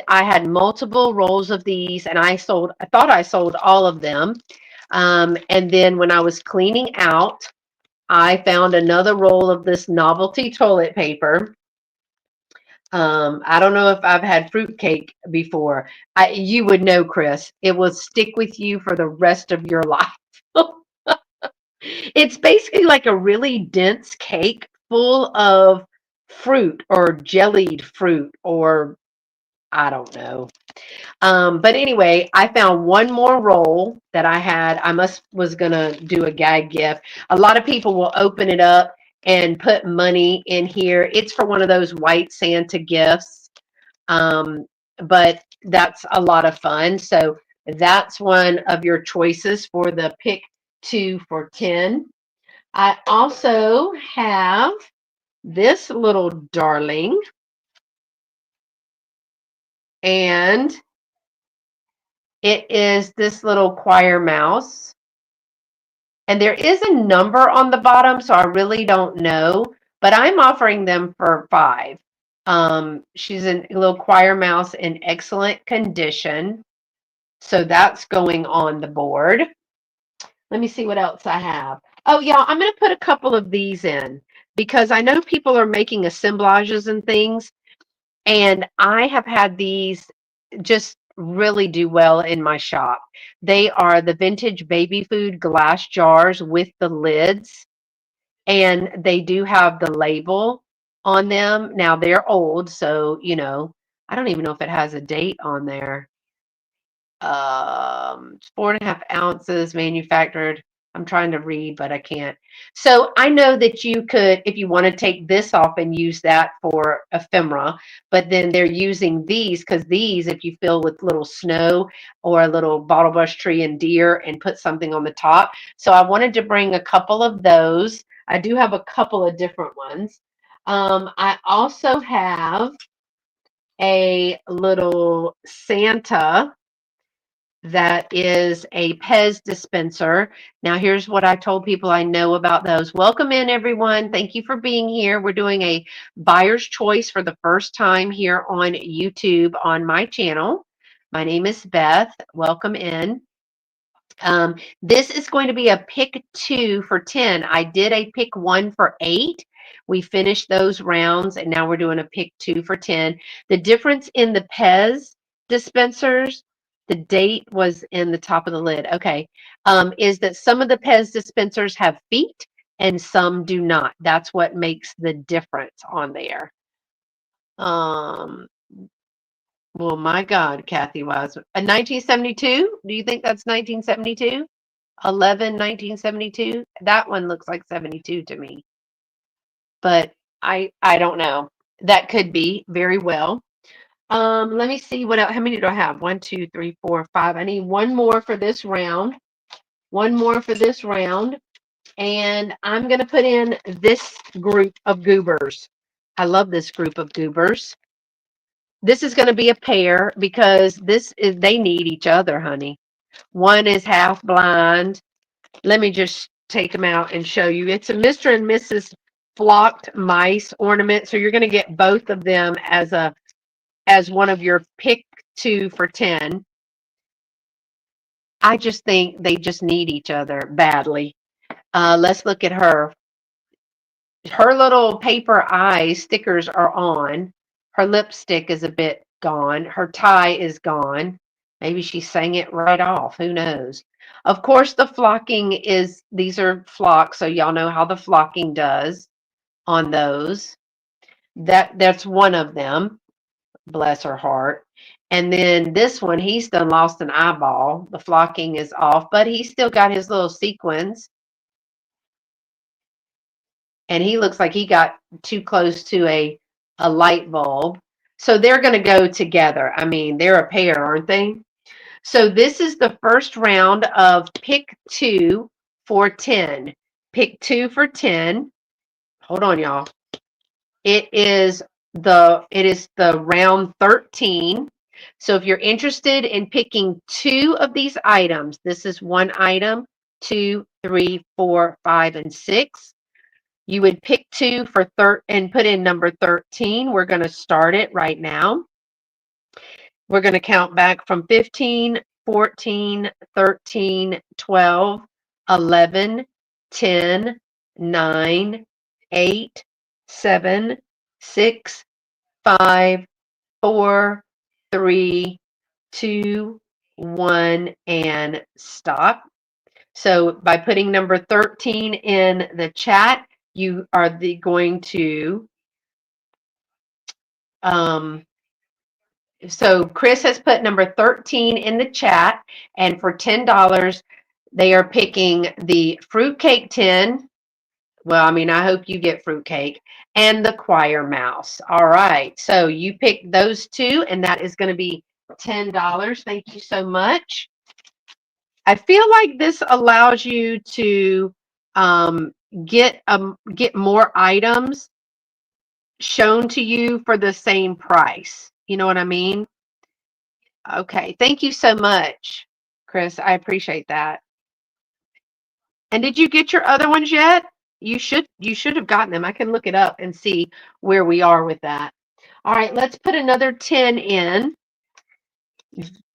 had multiple rolls of these, and I thought I sold all of them. And then when I was cleaning out, I found another roll of this novelty toilet paper. I don't know if I've had fruitcake before. You would know, Chris. It will stick with you for the rest of your life. It's basically like a really dense cake full of fruit or jellied fruit, or I don't know. But anyway, I found one more roll that I had. Was gonna do a gag gift. A lot of people will open it up and put money in here. It's for one of those white Santa gifts. But that's a lot of fun. So that's one of your choices for the pick 2 for 10. I also have this little darling, and it is this little choir mouse. And there is a number on the bottom, so I really don't know, but I'm offering them for 5. She's a little choir mouse in excellent condition. So that's going on the board. Let me see what else I have. Oh, yeah, I'm going to put a couple of these in because I know people are making assemblages and things, and I have had these just really do well in my shop. They are the vintage baby food glass jars with the lids, and they do have the label on them. Now they're old, so I don't even know if it has a date on there. 4.5 ounces manufactured. I'm trying to read, but I can't. So I know that you could, if you want to take this off and use that for ephemera, but then they're using these because these, if you fill with little snow or a little bottle brush tree and deer and put something on the top. So I wanted to bring a couple of those. I do have a couple of different ones. I also have a little Santa that is a Pez dispenser. Now, here's what I told people I know about those. Welcome in, everyone. Thank you for being here. We're doing a buyer's choice for the first time here on YouTube on my channel. My name is Beth. Welcome in. This is going to be a pick 2 for 10. I did a pick 1 for 8. We finished those rounds, and now we're doing a pick 2 for 10. The difference in the Pez dispensers, the date was in the top of the lid. Okay. Is that some of the Pez dispensers have feet and some do not. That's what makes the difference on there. Um, well, my God, Kathy was a 1972. Do you think that's 1972? 1972. That one looks like 72 to me, but I don't know. That could be very well. Let me see what else. How many do I have? 1, 2, 3, 4, 5. I need one more for this round. One more for this round. And I'm going to put in this group of goobers. I love this group of goobers. This is going to be a pair because they need each other, honey. One is half blind. Let me just take them out and show you. It's a Mr. and Mrs. Flocked Mice ornament. So you're going to get both of them as one of your pick 2 for 10. I just think they just need each other badly. Let's look at her. Her little paper eye stickers are on. Her lipstick is a bit gone. Her tie is gone. Maybe she sang it right off. Who knows? Of course, the flocking these are flocks, so y'all know how the flocking does on those. That's one of them. Bless her heart. And then this one, he's done lost an eyeball. The flocking is off, but he's still got his little sequins. And he looks like he got too close to a light bulb. So they're going to go together. I mean, they're a pair, aren't they? So this is the first round of pick 2 for 10. Pick 2 for 10. Hold on, y'all. It is the round 13. So if you're interested in picking 2 of these items, this is 1 item, 2, 3, 4, 5, and 6. You would pick 2 for and put in number 13. We're going to start it right now. We're going to count back from 15, 14, 13, 12, 11, 10, 9, 8, 7, 6, 5, 4, 3, 2, 1, and stop. So by putting number 13 in the chat, you are going to, so Chris has put number 13 in the chat, and for $10, they are picking the fruitcake tin. Well, I mean, I hope you get fruitcake and the choir mouse. All right. So you pick those 2, and that is going to be $10. Thank you so much. I feel like this allows you to get more items shown to you for the same price. You know what I mean? Okay. Thank you so much, Chris. I appreciate that. And did you get your other ones yet? You should have gotten them. I can look it up and see where we are with that. All right, let's put another 10 in.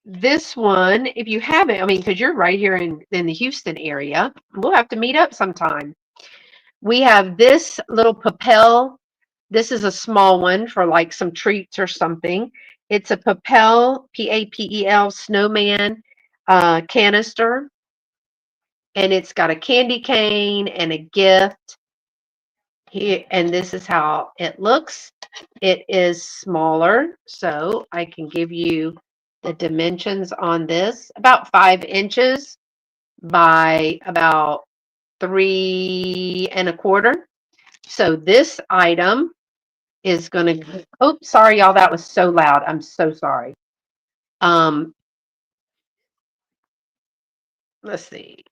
This one, if you haven't, I mean, because you're right here in the Houston area, we'll have to meet up sometime. We have this little Papel. This is a small one for like some treats or something. It's a Papel, Papel snowman canister, and it's got a candy cane and a gift. Here, and this is how it looks. It is smaller, so I can give you the dimensions on this. About 5 inches by about 3 1/4. So this item is going to, oh, sorry, y'all, that was so loud. I'm so sorry. Let's see.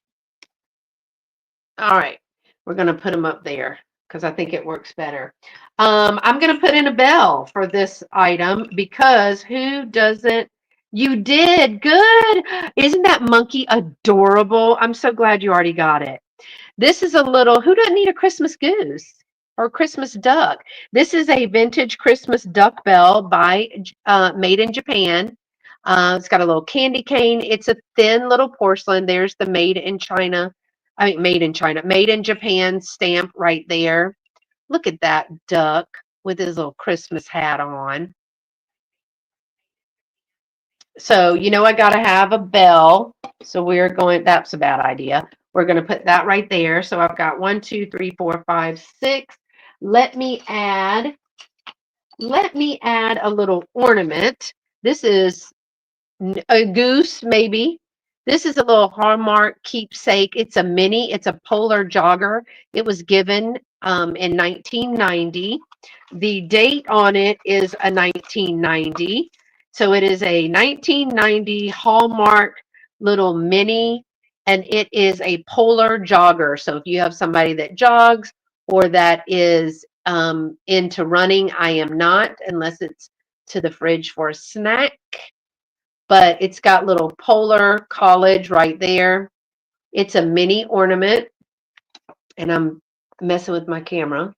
All right, we're going to put them up there because I think it works better. I'm going to put in a bell for this item because who doesn't? You did good. Isn't that monkey adorable? I'm so glad you already got it. This is a little, who doesn't need a Christmas goose or Christmas duck? This is a vintage Christmas duck bell by made in Japan. It's got a little candy cane. It's a thin little porcelain. There's the made in China. I mean, made in China, made in Japan stamp right there. Look at that duck with his little Christmas hat on. So, I got to have a bell. So we're going, that's a bad idea. We're going to put that right there. So I've got 1, 2, 3, 4, 5, 6. Let me add a little ornament. This is a goose, maybe. This is a little Hallmark keepsake. It's a mini. It's a polar jogger. It was given in 1990. The date on it is a 1990. So it is a 1990 Hallmark little mini, and it is a polar jogger. So if you have somebody that jogs or that is into running, I am not, unless it's to the fridge for a snack. But it's got little polar college right there. It's a mini ornament, and I'm messing with my camera.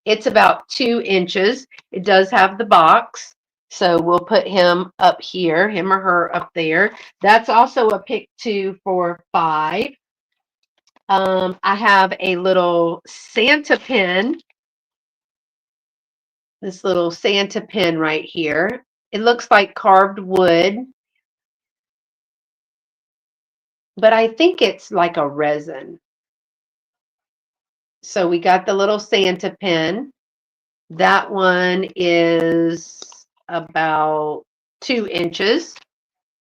It's about 2 inches. It does have the box. So we'll put him up here, him or her up there. That's also a pick 2 for 5. I have a little Santa pin. This little Santa pin right here. It looks like carved wood, but I think it's like a resin. So we got the little Santa pin. That one is about 2 inches.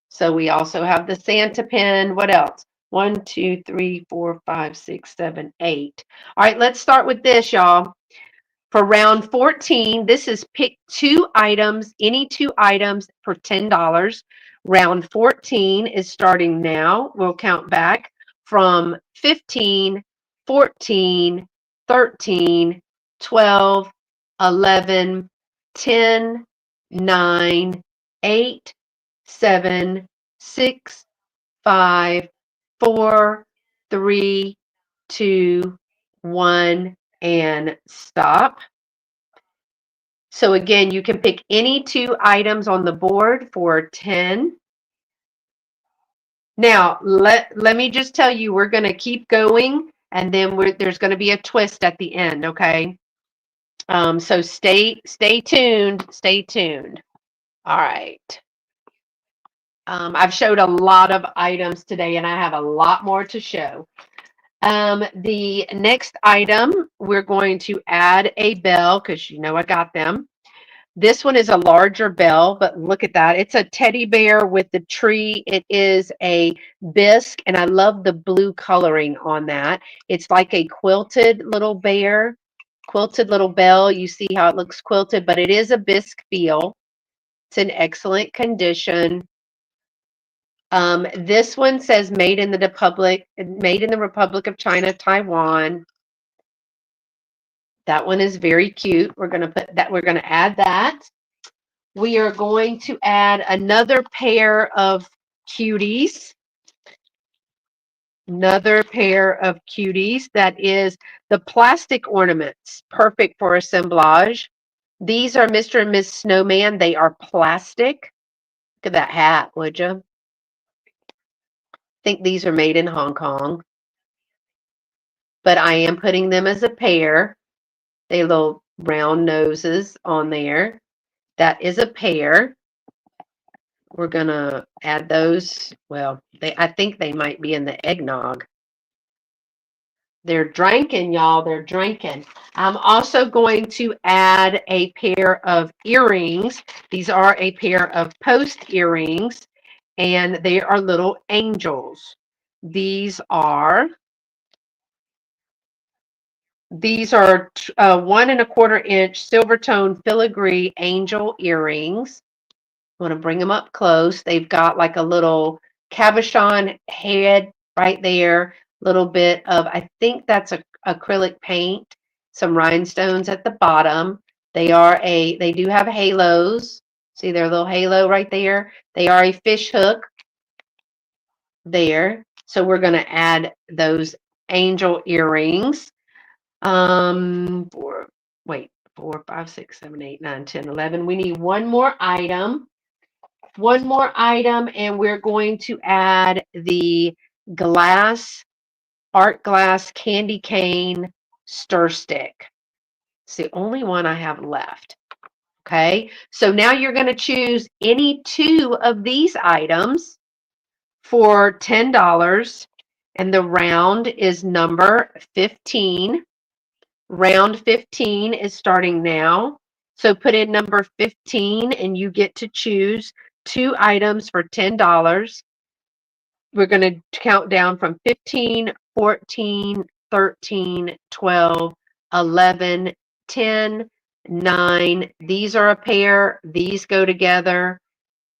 So we also have the Santa pin. What else? 1, 2, 3, 4, 5, 6, 7, 8. All right, let's start with this, y'all. For round 14, this is pick 2 items, any 2 items for $10. Round 14 is starting now. We'll count back from 15, 14, 13, 12, 11, 10, 9, 8, 7, 6, 5, 4, 3, 2, 1, and stop. So again, you can pick any two items on the board for 10. Now, let me just tell you, we're going to keep going, and then there's going to be a twist at the end, okay? So stay tuned. Stay tuned. All right. I've showed a lot of items today, and I have a lot more to show. The next item, we're going to add a bell because you know I got them. This one is a larger bell, but look at that. It's a teddy bear with the tree. It is a bisque, and I love the blue coloring on that. It's like a quilted little bear, quilted little bell. You see how it looks quilted, but it is a bisque feel. It's in excellent condition. This one says made in the Republic of China, Taiwan. That one is very cute. We're going to add that. We are going to add another pair of cuties. Another pair of cuties. That is the plastic ornaments, perfect for assemblage. These are Mr. and Miss Snowman. They are plastic. Look at that hat, would you? I think these are made in Hong Kong. But I am putting them as a pair. They little round noses on there. That is a pair. We're going to add those. Well, I think they might be in the eggnog. They're drinking, y'all. They're drinking. I'm also going to add a pair of earrings. These are a pair of post earrings, and they are little angels. These are 1¼ inch silver tone filigree angel earrings. I want to bring them up close. They've got like a little cabochon head right there. Little bit of, I think that's acrylic paint. Some rhinestones at the bottom. They do have halos. See their little halo right there? They are a fish hook there. So we're going to add those angel earrings. 4, 5, 6, 7, 8, 9, 10, 11. We need one more item. And we're going to add the art glass candy cane stir stick. It's the only one I have left. Okay, so now you're going to choose any two of these items for $10, and the round is number 15. Round 15 is starting now. So put in number 15 and you get to choose two items for $10. We're going to count down from 15, 14, 13, 12, 11, 10, 9. These are a pair. These go together.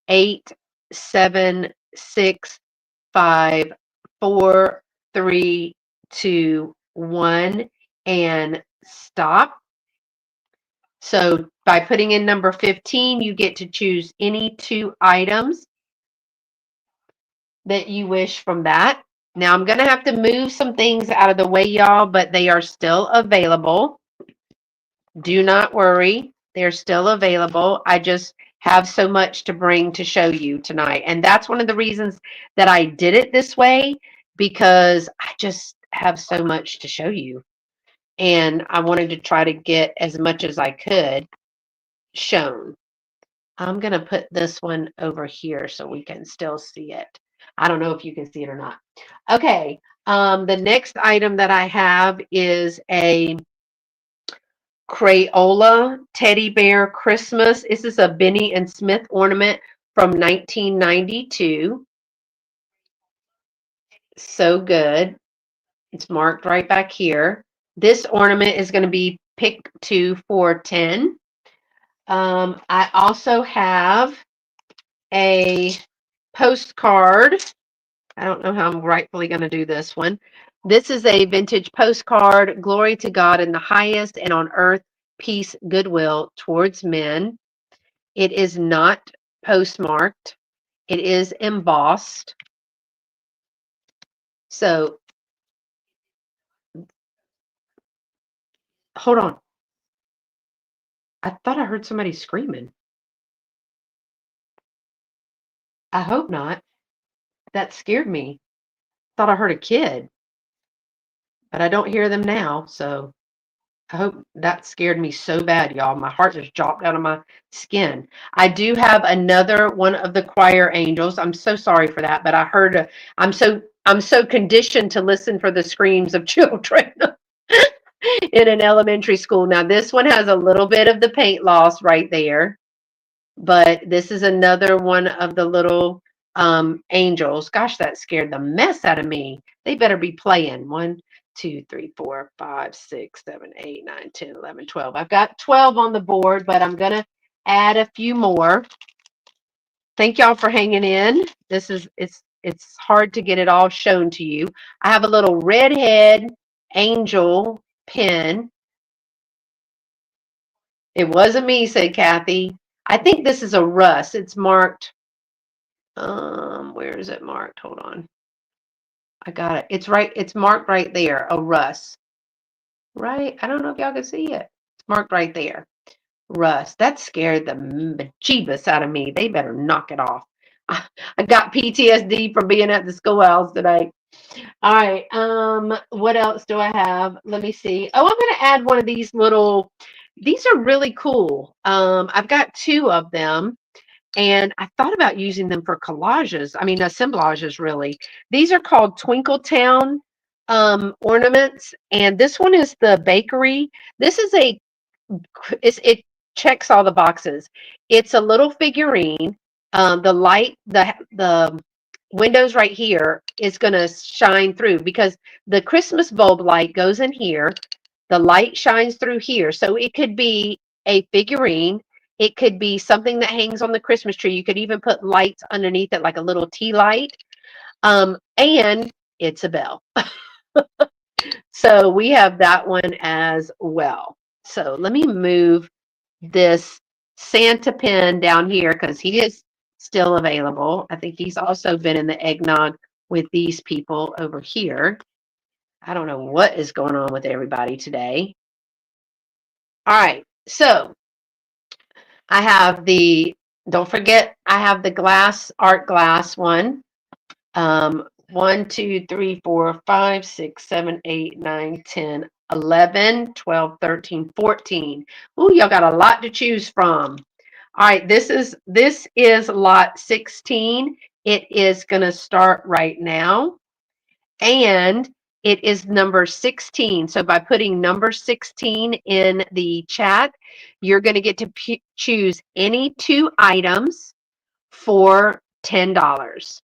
8, 7, 6, 5, 4, 3, 2, 1, and stop. So by putting in number 15, you get to choose any two items that you wish from that. Now I'm going to have to move some things out of the way, y'all, but they are still available. Do not worry. They're still available. I just have so much to bring to show you tonight. And that's one of the reasons that I did it this way, because I just have so much to show you. And I wanted to try to get as much as I could shown. I'm going to put this one over here so we can still see it. I don't know if you can see it or not. Okay. The next item that I have is a Crayola Teddy Bear Christmas. This is a Benny and Smith ornament from 1992. So good. It's marked right back here. This ornament is going to be pick 2 for 10. I also have a postcard. I don't know how I'm rightfully going to do this one. This is a vintage postcard. Glory to God in the highest, and on earth, peace, goodwill towards men. It is not postmarked. It is embossed. So hold on. I thought I heard somebody screaming. I hope not. That scared me. Thought I heard a kid, but I don't hear them now. So I hope that scared me so bad, y'all. My heart just dropped out of my skin. I do have another one of the choir angels. I'm so sorry for that, but I heard I'm so conditioned to listen for the screams of children in an elementary school. Now this one has a little bit of the paint loss right there, but this is another one of the little angels. Gosh, that scared the mess out of me. They better be playing. 1, 2, 3, 4, 5, 6, 7, 8, 9, 10, 11, 12. I've got 12 on the board, but I'm going to add a few more. Thank y'all for hanging in. It's hard to get it all shown to you. I have a little redhead angel pin. It wasn't me, said Kathy. I think this is a Russ. It's marked. Where is it marked? Hold on. I got it. It's right. It's marked right there. A Russ. Right? I don't know if y'all can see it. It's marked right there. Russ. That scared the bejeebus out of me. They better knock it off. I got PTSD from being at the schoolhouse today. All right. What else do I have? Let me see. Oh, I'm going to add one of these little. These are really cool. I've got 2 of them. And I thought about using them for collages. I mean, assemblages, really. These are called Twinkletown ornaments. And this one is the bakery. This is it checks all the boxes. It's a little figurine. The light, the windows right here is going to shine through because the Christmas bulb light goes in here. The light shines through here. So it could be a figurine. It could be something that hangs on the Christmas tree. You could even put lights underneath it, like a little tea light. And it's a bell. So we have that one as well. So let me move this Santa pin down here because he is still available. I think he's also been in the eggnog with these people over here. I don't know what is going on with everybody today. All right. So I have don't forget, I have the art glass one. 1, 2, 3, 4, 5, 6, 7, 8, 9, 10, 11, 12, 13, 14. Ooh, y'all got a lot to choose from. All right, this is lot 16. It is going to start right now. And it is number 16. So by putting number 16 in the chat, you're going to get to choose any 2 items for $10.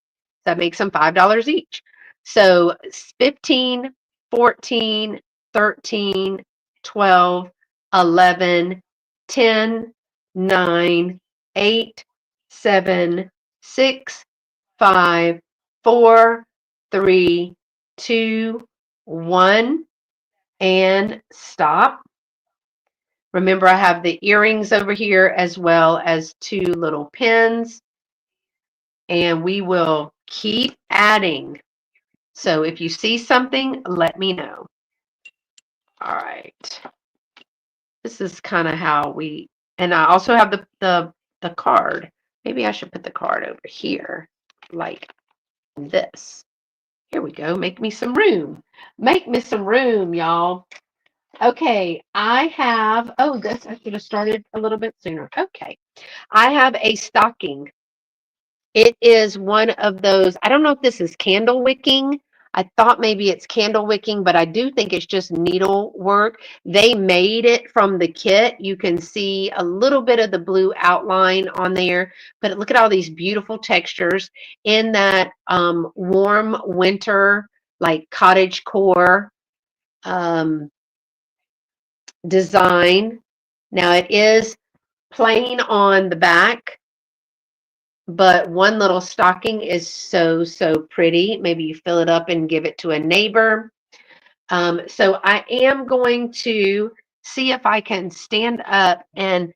That makes them $5 each. So 15, 14, 13, 12, 11, 10, 9, 8, 7, 6, 5, 4, 3, 2, 1, and stop. Remember, I have the earrings over here as well as 2 little pins. And we will keep adding. So if you see something, let me know. All right. This is kind of how and I also have the card. Maybe I should put the card over here like this. Here we go. Make me some room. Make me some room, y'all. Okay, I have, I should have started a little bit sooner. Okay, I have a stocking. It is one of those, I don't know if this is candle wicking. I thought maybe it's candle wicking, but I do think it's just needle work. They made it from the kit. You can see a little bit of the blue outline on there, but look at all these beautiful textures in that warm winter, like cottage core design. Now it is plain on the back, but one little stocking is so pretty. Maybe you fill it up and give it to a neighbor. So I am going to see if I can stand up, and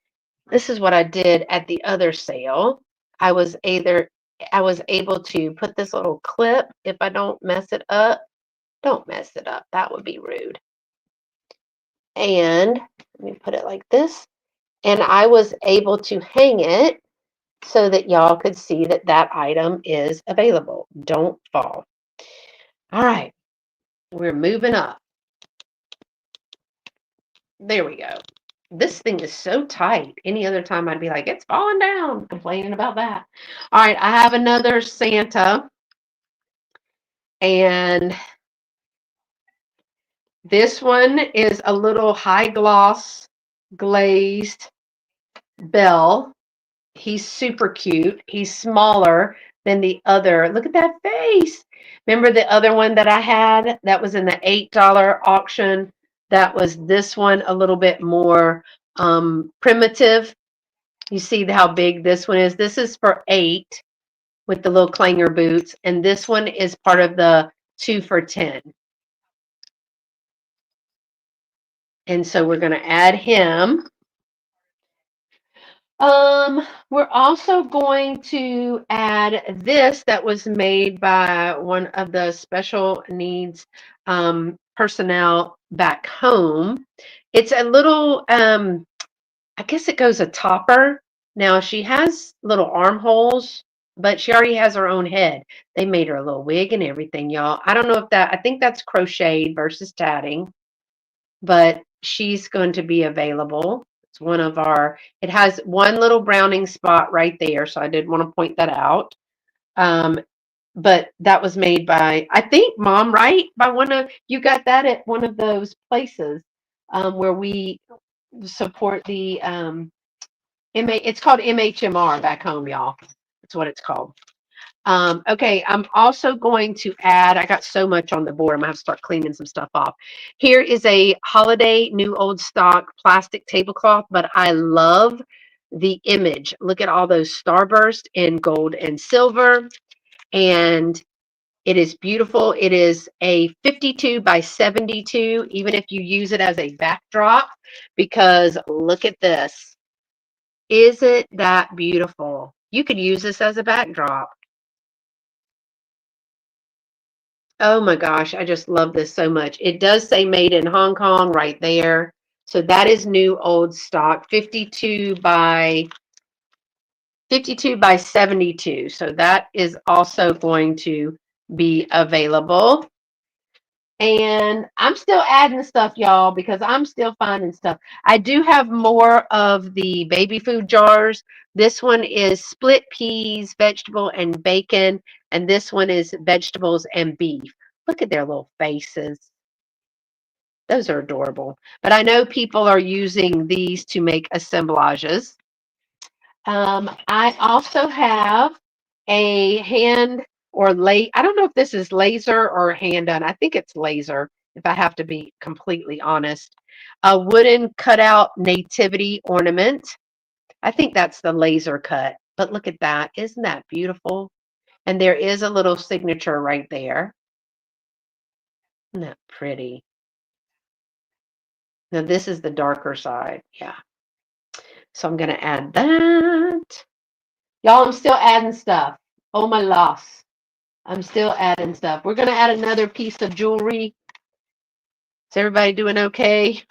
this is what I did at the other sale. I was either I was able to put this little clip. If I don't mess it up, don't mess it up. That would be rude. And let me put it like this. And I was able to hang it so that y'all could see that that item is available. Don't fall. All right, we're moving up. There we go. This thing is so tight. Any other time I'd be like, it's falling down, complaining about that. All right, I have another Santa. And this one is a little high gloss glazed bell. He's super cute. He's smaller than the other. Look at that face. Remember the other one that I had that was in the $8 auction? That was this one, a little bit more primitive. You see how big this one is? This is for 8 with the little clanger boots. And this one is part of the 2 for 10. And so we're going to add him. We're also going to add this that was made by one of the special needs personnel back home. It's a little, I guess it goes a topper. Now she has little armholes, but she already has her own head. They made her a little wig and everything, y'all. I don't know if that, I think that's crocheted versus tatting, but she's going to be available. It's one of our, it has one little browning spot right there, so I did want to point that out. But that was made by, I think, Mom, right? By one of, you got that at one of those places where we support the, it's called MHMR back home, y'all. That's what it's called. Okay, I'm also going to add, I got so much on the board, I'm going to have to start cleaning some stuff off. Here is a holiday new old stock plastic tablecloth, but I love the image. Look at all those starburst in gold and silver, and it is beautiful. It is a 52 by 72, even if you use it as a backdrop, because look at this. Isn't that beautiful? You could use this as a backdrop. Oh my gosh, I just love this so much. It does say made in Hong Kong right there. So that is new old stock, 52 by 72. So that is also going to be available. And I'm still adding stuff, y'all, because I'm still finding stuff. I do have more of the baby food jars. This one is split peas, vegetable, and bacon. And this one is vegetables and beef. Look at their little faces. Those are adorable. But I know people are using these to make assemblages. I also have a hand or I don't know if this is laser or hand done. I think it's laser, if I have to be completely honest. A wooden cutout nativity ornament. I think that's the laser cut. But look at that. Isn't that beautiful? And there is a little signature right there. Isn't that pretty? Now this is the darker side. Yeah. So I'm going to add that. Y'all, I'm still adding stuff. Oh, my loss. I'm still adding stuff. We're going to add another piece of jewelry. Is everybody doing okay?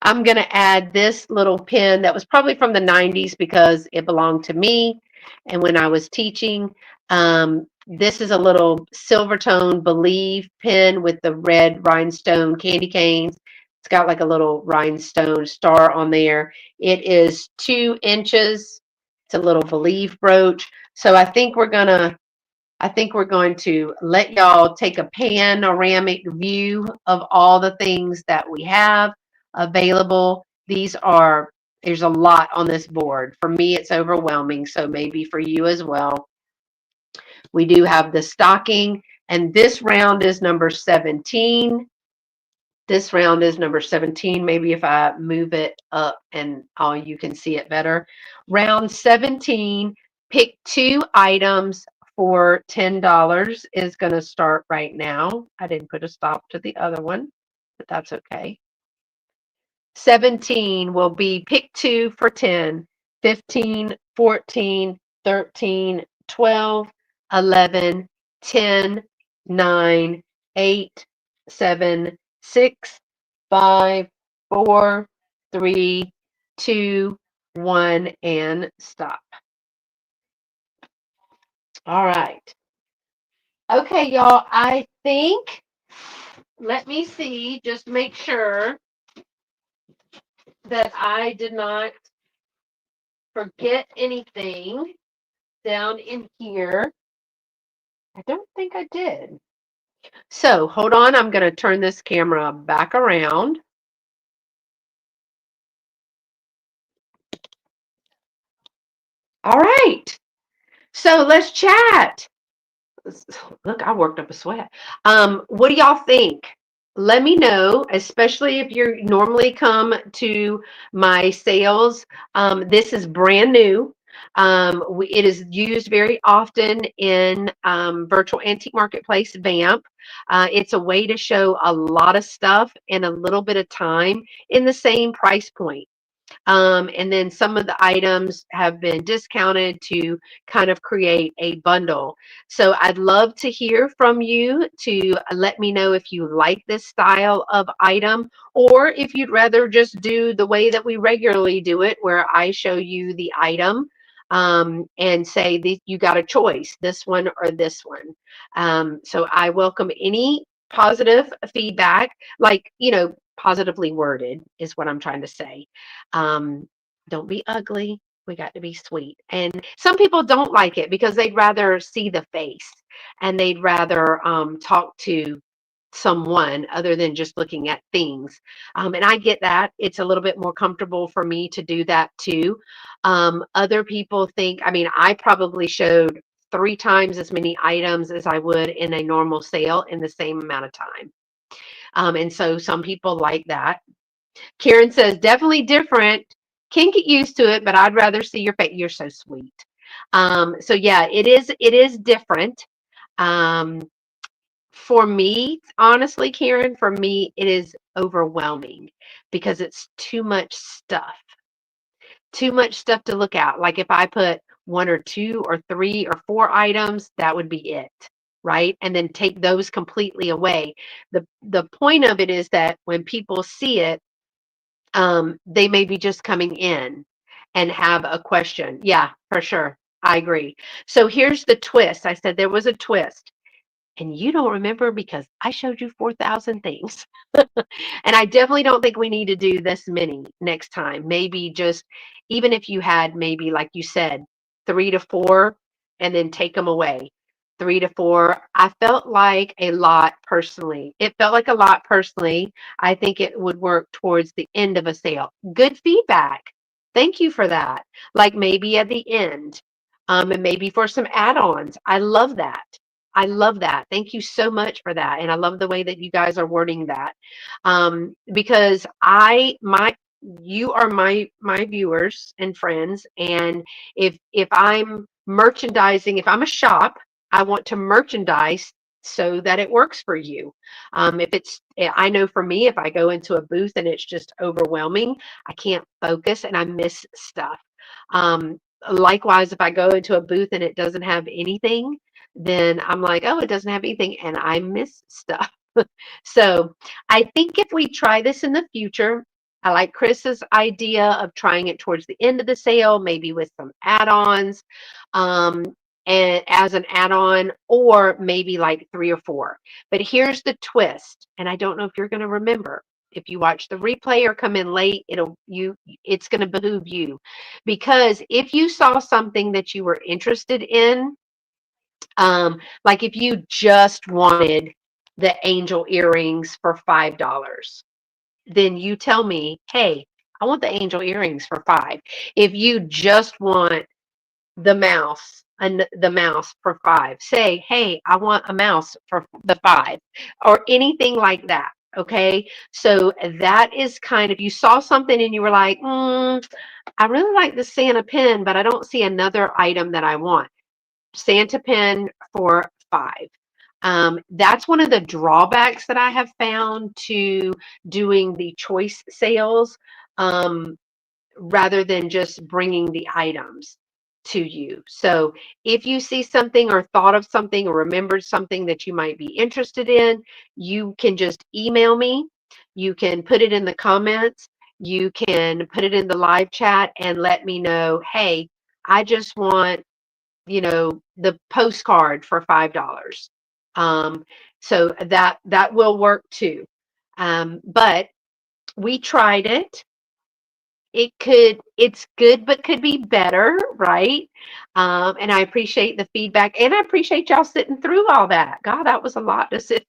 I'm going to add this little pin that was probably from the 90s because it belonged to me. And when I was teaching, this is a little silver tone Believe pin with the red rhinestone candy canes. It's got like a little rhinestone star on there. It is 2 inches. It's a little Believe brooch. So I think we're going to let y'all take a panoramic view of all the things that we have available. There's a lot on this board. For me, it's overwhelming, so maybe for you as well. We do have the stocking, and this round is number 17. This round is number 17. Maybe if I move it up and you can see it better. Round 17, pick 2 items for $10 is going to start right now. I didn't put a stop to the other one, but that's okay. 17 will be pick 2 for 10, 15, 14, 13, 12, 11, 10, 9, 8, 7, 6, 5, 4, 3, 2, 1, and stop. All right. Okay, y'all, I think, let me see, just make sure that I did not forget anything down in here. I don't think I did. So hold on, I'm going to turn this camera back around. All right. So let's chat. Look, I worked up a sweat. What do y'all think? Let me know, especially if you normally come to my sales. This is brand new. It is used very often in virtual antique marketplace VAMP. It's a way to show a lot of stuff in a little bit of time in the same price point. And then some of the items have been discounted to kind of create a bundle. So I'd love to hear from you to let me know if you like this style of item, or if you'd rather just do the way that we regularly do it, where I show you the item and say that you got a choice, this one or this one. So I welcome any positive feedback, like, positively worded is what I'm trying to say. Um, don't be ugly. We got to be sweet. And some people don't like it because they'd rather see the face, and they'd rather talk to someone other than just looking at things. And I get that. It's a little bit more comfortable for me to do that too. Other people think, I mean, I probably showed 3 times as many items as I would in a normal sale in the same amount of time. And so some people like that. Karen says, definitely different. Can get used to it, but I'd rather see your face. You're so sweet. So yeah, it is different. Um, for me, honestly, Karen, for me, it is overwhelming because it's too much stuff to look at. Like if I put 1 or 2 or 3 or 4 items, that would be it, right? And then take those completely away. The point of it is that when people see it, they may be just coming in and have a question. Yeah, for sure. I agree. So here's the twist. I said there was a twist, and you don't remember because I showed you 4,000 things. And I definitely don't think we need to do this many next time. Maybe just, even if you had maybe, like you said, 3 to 4, and then take them away. 3 to 4. I felt like a lot personally. It felt like a lot personally. I think it would work towards the end of a sale. Good feedback. Thank you for that. Like maybe at the end, and maybe for some add-ons. I love that. I love that. Thank you so much for that. And I love the way that you guys are wording that. Because you are my viewers and friends. And if I'm merchandising, if I'm a shop, I want to merchandise so that it works for you. I know for me, if I go into a booth and it's just overwhelming, I can't focus and I miss stuff. Likewise, if I go into a booth and it doesn't have anything, then I'm like, oh, it doesn't have anything, and I miss stuff. So I think if we try this in the future, I like Chris's idea of trying it towards the end of the sale, maybe with some add-ons, um, and as an add-on, or maybe like 3 or 4. But here's the twist, and I don't know if you're going to remember. If you watch the replay or come in late, it's going to behoove you, because if you saw something that you were interested in, like if you just wanted the angel earrings for $5, then you tell me, hey, I want the angel earrings for 5. If you just want the mouse for 5, say, hey, I want a mouse for the 5, or anything like that. Okay. So that is kind of, you saw something and you were like, I really like the Santa pin, but I don't see another item that I want. Santa pin for 5. That's one of the drawbacks that I have found to doing the choice sales, rather than just bringing the items. to you. So if you see something or thought of something or remembered something that you might be interested in, you can just email me. You can put it in the comments. You can put it in the live chat and let me know, hey, I just want, the postcard for $5. Um, so that will work too. But we tried it. It's good, but could be better, right? And I appreciate the feedback, and I appreciate y'all sitting through all that. God, that was a lot to sit.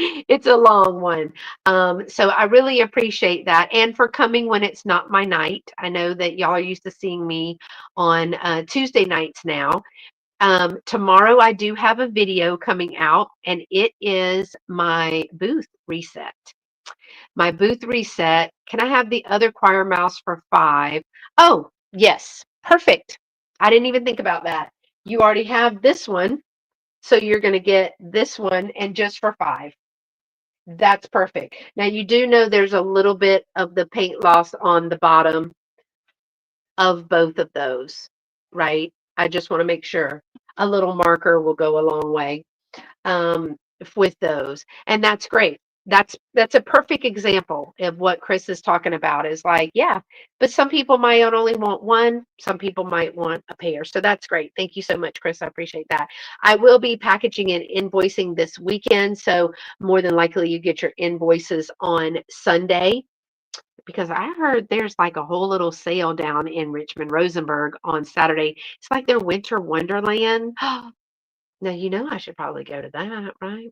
It's a long one. So I really appreciate that, and for coming when it's not my night. I know that y'all are used to seeing me on Tuesday nights now. Tomorrow I do have a video coming out, and it is my booth reset. My booth reset. Can I have the other choir mouse for 5? Oh, yes. Perfect. I didn't even think about that. You already have this one, so you're going to get this one and just for 5. That's perfect. Now you do know there's a little bit of the paint loss on the bottom of both of those, right? I just want to make sure. A little marker will go a long way um, with those, and that's great. That's a perfect example of what Chris is talking about. Is like, yeah, but some people might only want one. Some people might want a pair. So that's great. Thank you so much, Chris. I appreciate that. I will be packaging and invoicing this weekend, so more than likely you get your invoices on Sunday, because I heard there's like a whole little sale down in Richmond, Rosenberg on Saturday. It's like their winter wonderland. Now, I should probably go to that, right?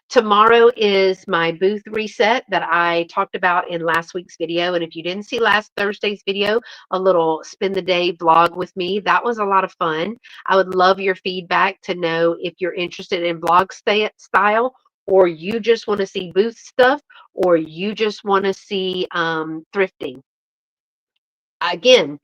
Tomorrow is my booth reset that I talked about in last week's video. And if you didn't see last Thursday's video, a little spend the day vlog with me, that was a lot of fun. I would love your feedback to know if you're interested in vlog style, or you just want to see booth stuff, or you just want to see thrifting. Again,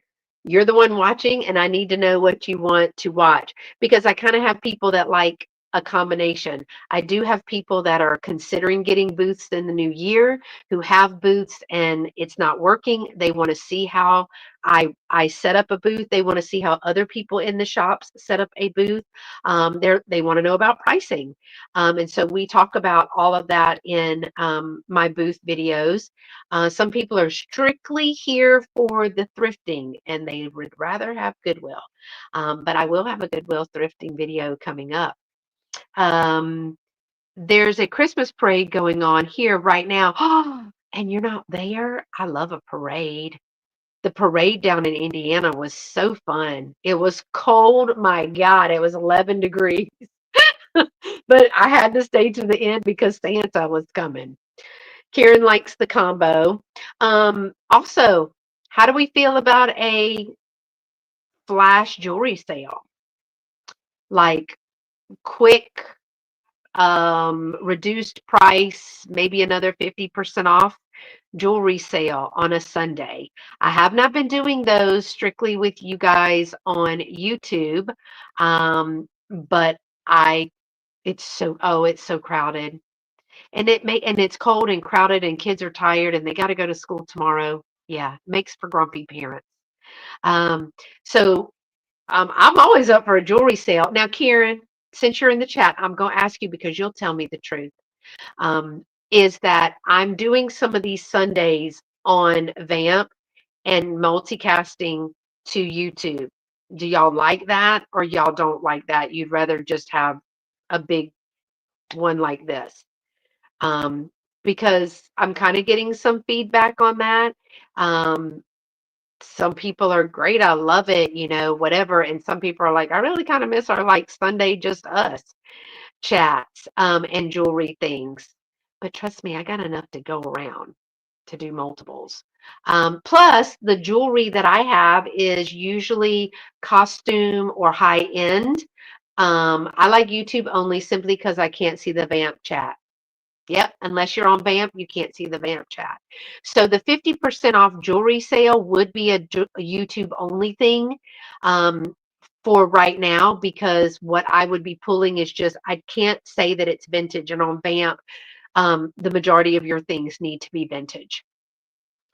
you're the one watching, and I need to know what you want to watch, because I kind of have people that like a combination. I do have people that are considering getting booths in the new year, who have booths and it's not working. They want to see how I set up a booth. They want to see how other people in the shops set up a booth. They want to know about pricing. And so we talk about all of that in my booth videos. Some people are strictly here for the thrifting and they would rather have Goodwill. But I will have a Goodwill thrifting video coming up. Um, there's a Christmas parade going on here right now. And you're not there? I love a parade. The parade down in Indiana was so fun. It was cold. My God, it was 11 degrees. But I had to stay to the end because Santa was coming. Karen likes the combo. Also, how do we feel about a flash jewelry sale? Like quick, reduced price, maybe another 50% off jewelry sale on a Sunday. I have not been doing those strictly with you guys on YouTube, but it's so crowded. And it's cold and crowded and kids are tired and they got to go to school tomorrow. Yeah, makes for grumpy parents. Um, so I'm always up for a jewelry sale. Now, Karen, since you're in the chat, I'm going to ask you because you'll tell me the truth. Is that I'm doing some of these Sundays on Vamp and multicasting to YouTube. Do y'all like that, or y'all don't like that? You'd rather just have a big one like this? Because I'm kind of getting some feedback on that. Um, some people are great. I love it, whatever. And some people are like, I really kind of miss our like Sunday, just us chats and jewelry things. But trust me, I got enough to go around to do multiples. Plus, the jewelry that I have is usually costume or high end. I like YouTube only simply because I can't see the Vamp chat. Yep, unless you're on Vamp, you can't see the Vamp chat. So the 50% off jewelry sale would be a YouTube only thing for right now, because what I would be pulling is just, I can't say that it's vintage. And on Vamp, the majority of your things need to be vintage.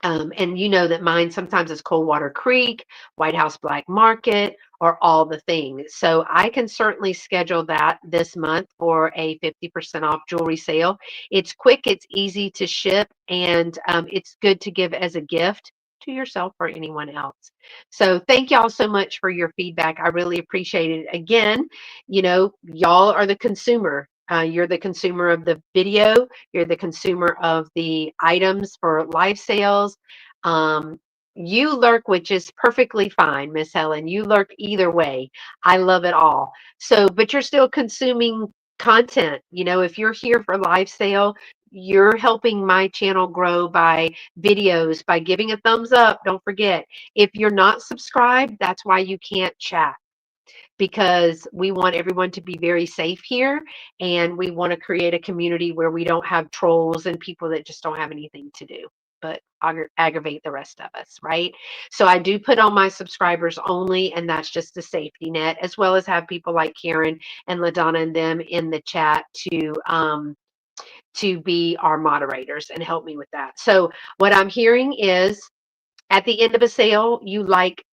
And you know that mine sometimes is Coldwater Creek, White House Black Market, or all the things. So I can certainly schedule that this month for a 50% off jewelry sale. It's quick, it's easy to ship, and it's good to give as a gift to yourself or anyone else. So thank y'all so much for your feedback. I really appreciate it. Again, y'all are the consumer. You're the consumer of the video. You're the consumer of the items for live sales. Um, you lurk, which is perfectly fine, Miss Helen. You lurk either way. I love it all. So, but you're still consuming content. If you're here for live sale, you're helping my channel grow by videos, by giving a thumbs up. Don't forget, if you're not subscribed, that's why you can't chat, because we want everyone to be very safe here, and we want to create a community where we don't have trolls and people that just don't have anything to do but aggravate the rest of us, right? So I do put on my subscribers only, and that's just a safety net, as well as have people like Karen and LaDonna and them in the chat to be our moderators and help me with that. So what I'm hearing is, at the end of a sale, you like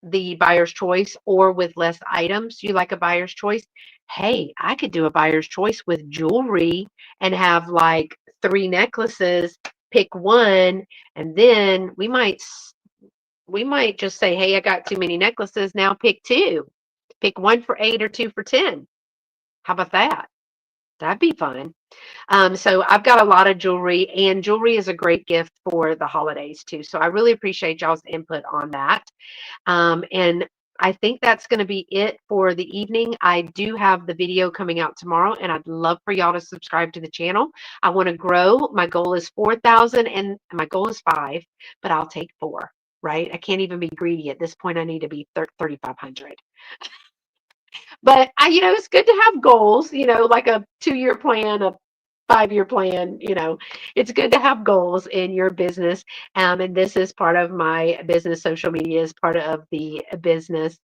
the buyer's choice, or with less items, you like a buyer's choice. Hey, I could do a buyer's choice with jewelry and have like 3 necklaces, pick one, and then we might just say, hey, I got too many necklaces, now pick two. Pick one for 8 or two for 10. How about that? That'd be fun. So I've got a lot of jewelry, and jewelry is a great gift for the holidays too. So I really appreciate y'all's input on that. And I think that's going to be it for the evening. I do have the video coming out tomorrow, and I'd love for y'all to subscribe to the channel. I want to grow. My goal is 4,000, and my goal is 5, but I'll take 4, right? I can't even be greedy at this point. I need to be 3,500. But it's good to have goals, like a 2-year plan, a 5-year plan. It's good to have goals in your business. And this is part of my business. Social media is part of the business.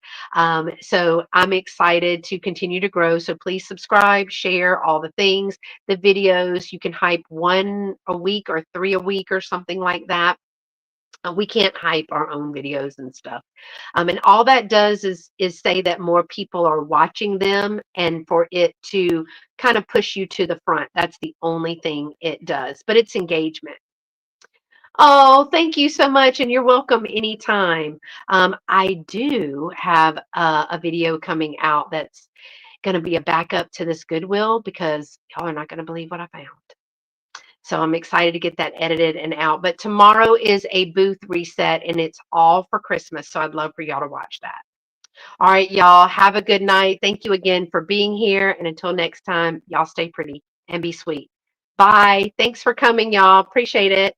So I'm excited to continue to grow. So please subscribe, share all the things, the videos. You can hype 1 a week or 3 a week or something like that. We can't hype our own videos and stuff. And all that does is say that more people are watching them, and for it to kind of push you to the front. That's the only thing it does, but it's engagement. Oh, thank you so much, and you're welcome anytime. I do have a video coming out that's going to be a backup to this Goodwill, because y'all are not going to believe what I found. So I'm excited to get that edited and out. But tomorrow is a booth reset, and it's all for Christmas. So I'd love for y'all to watch that. All right, y'all. Have a good night. Thank you again for being here. And until next time, y'all stay pretty and be sweet. Bye. Thanks for coming, y'all. Appreciate it.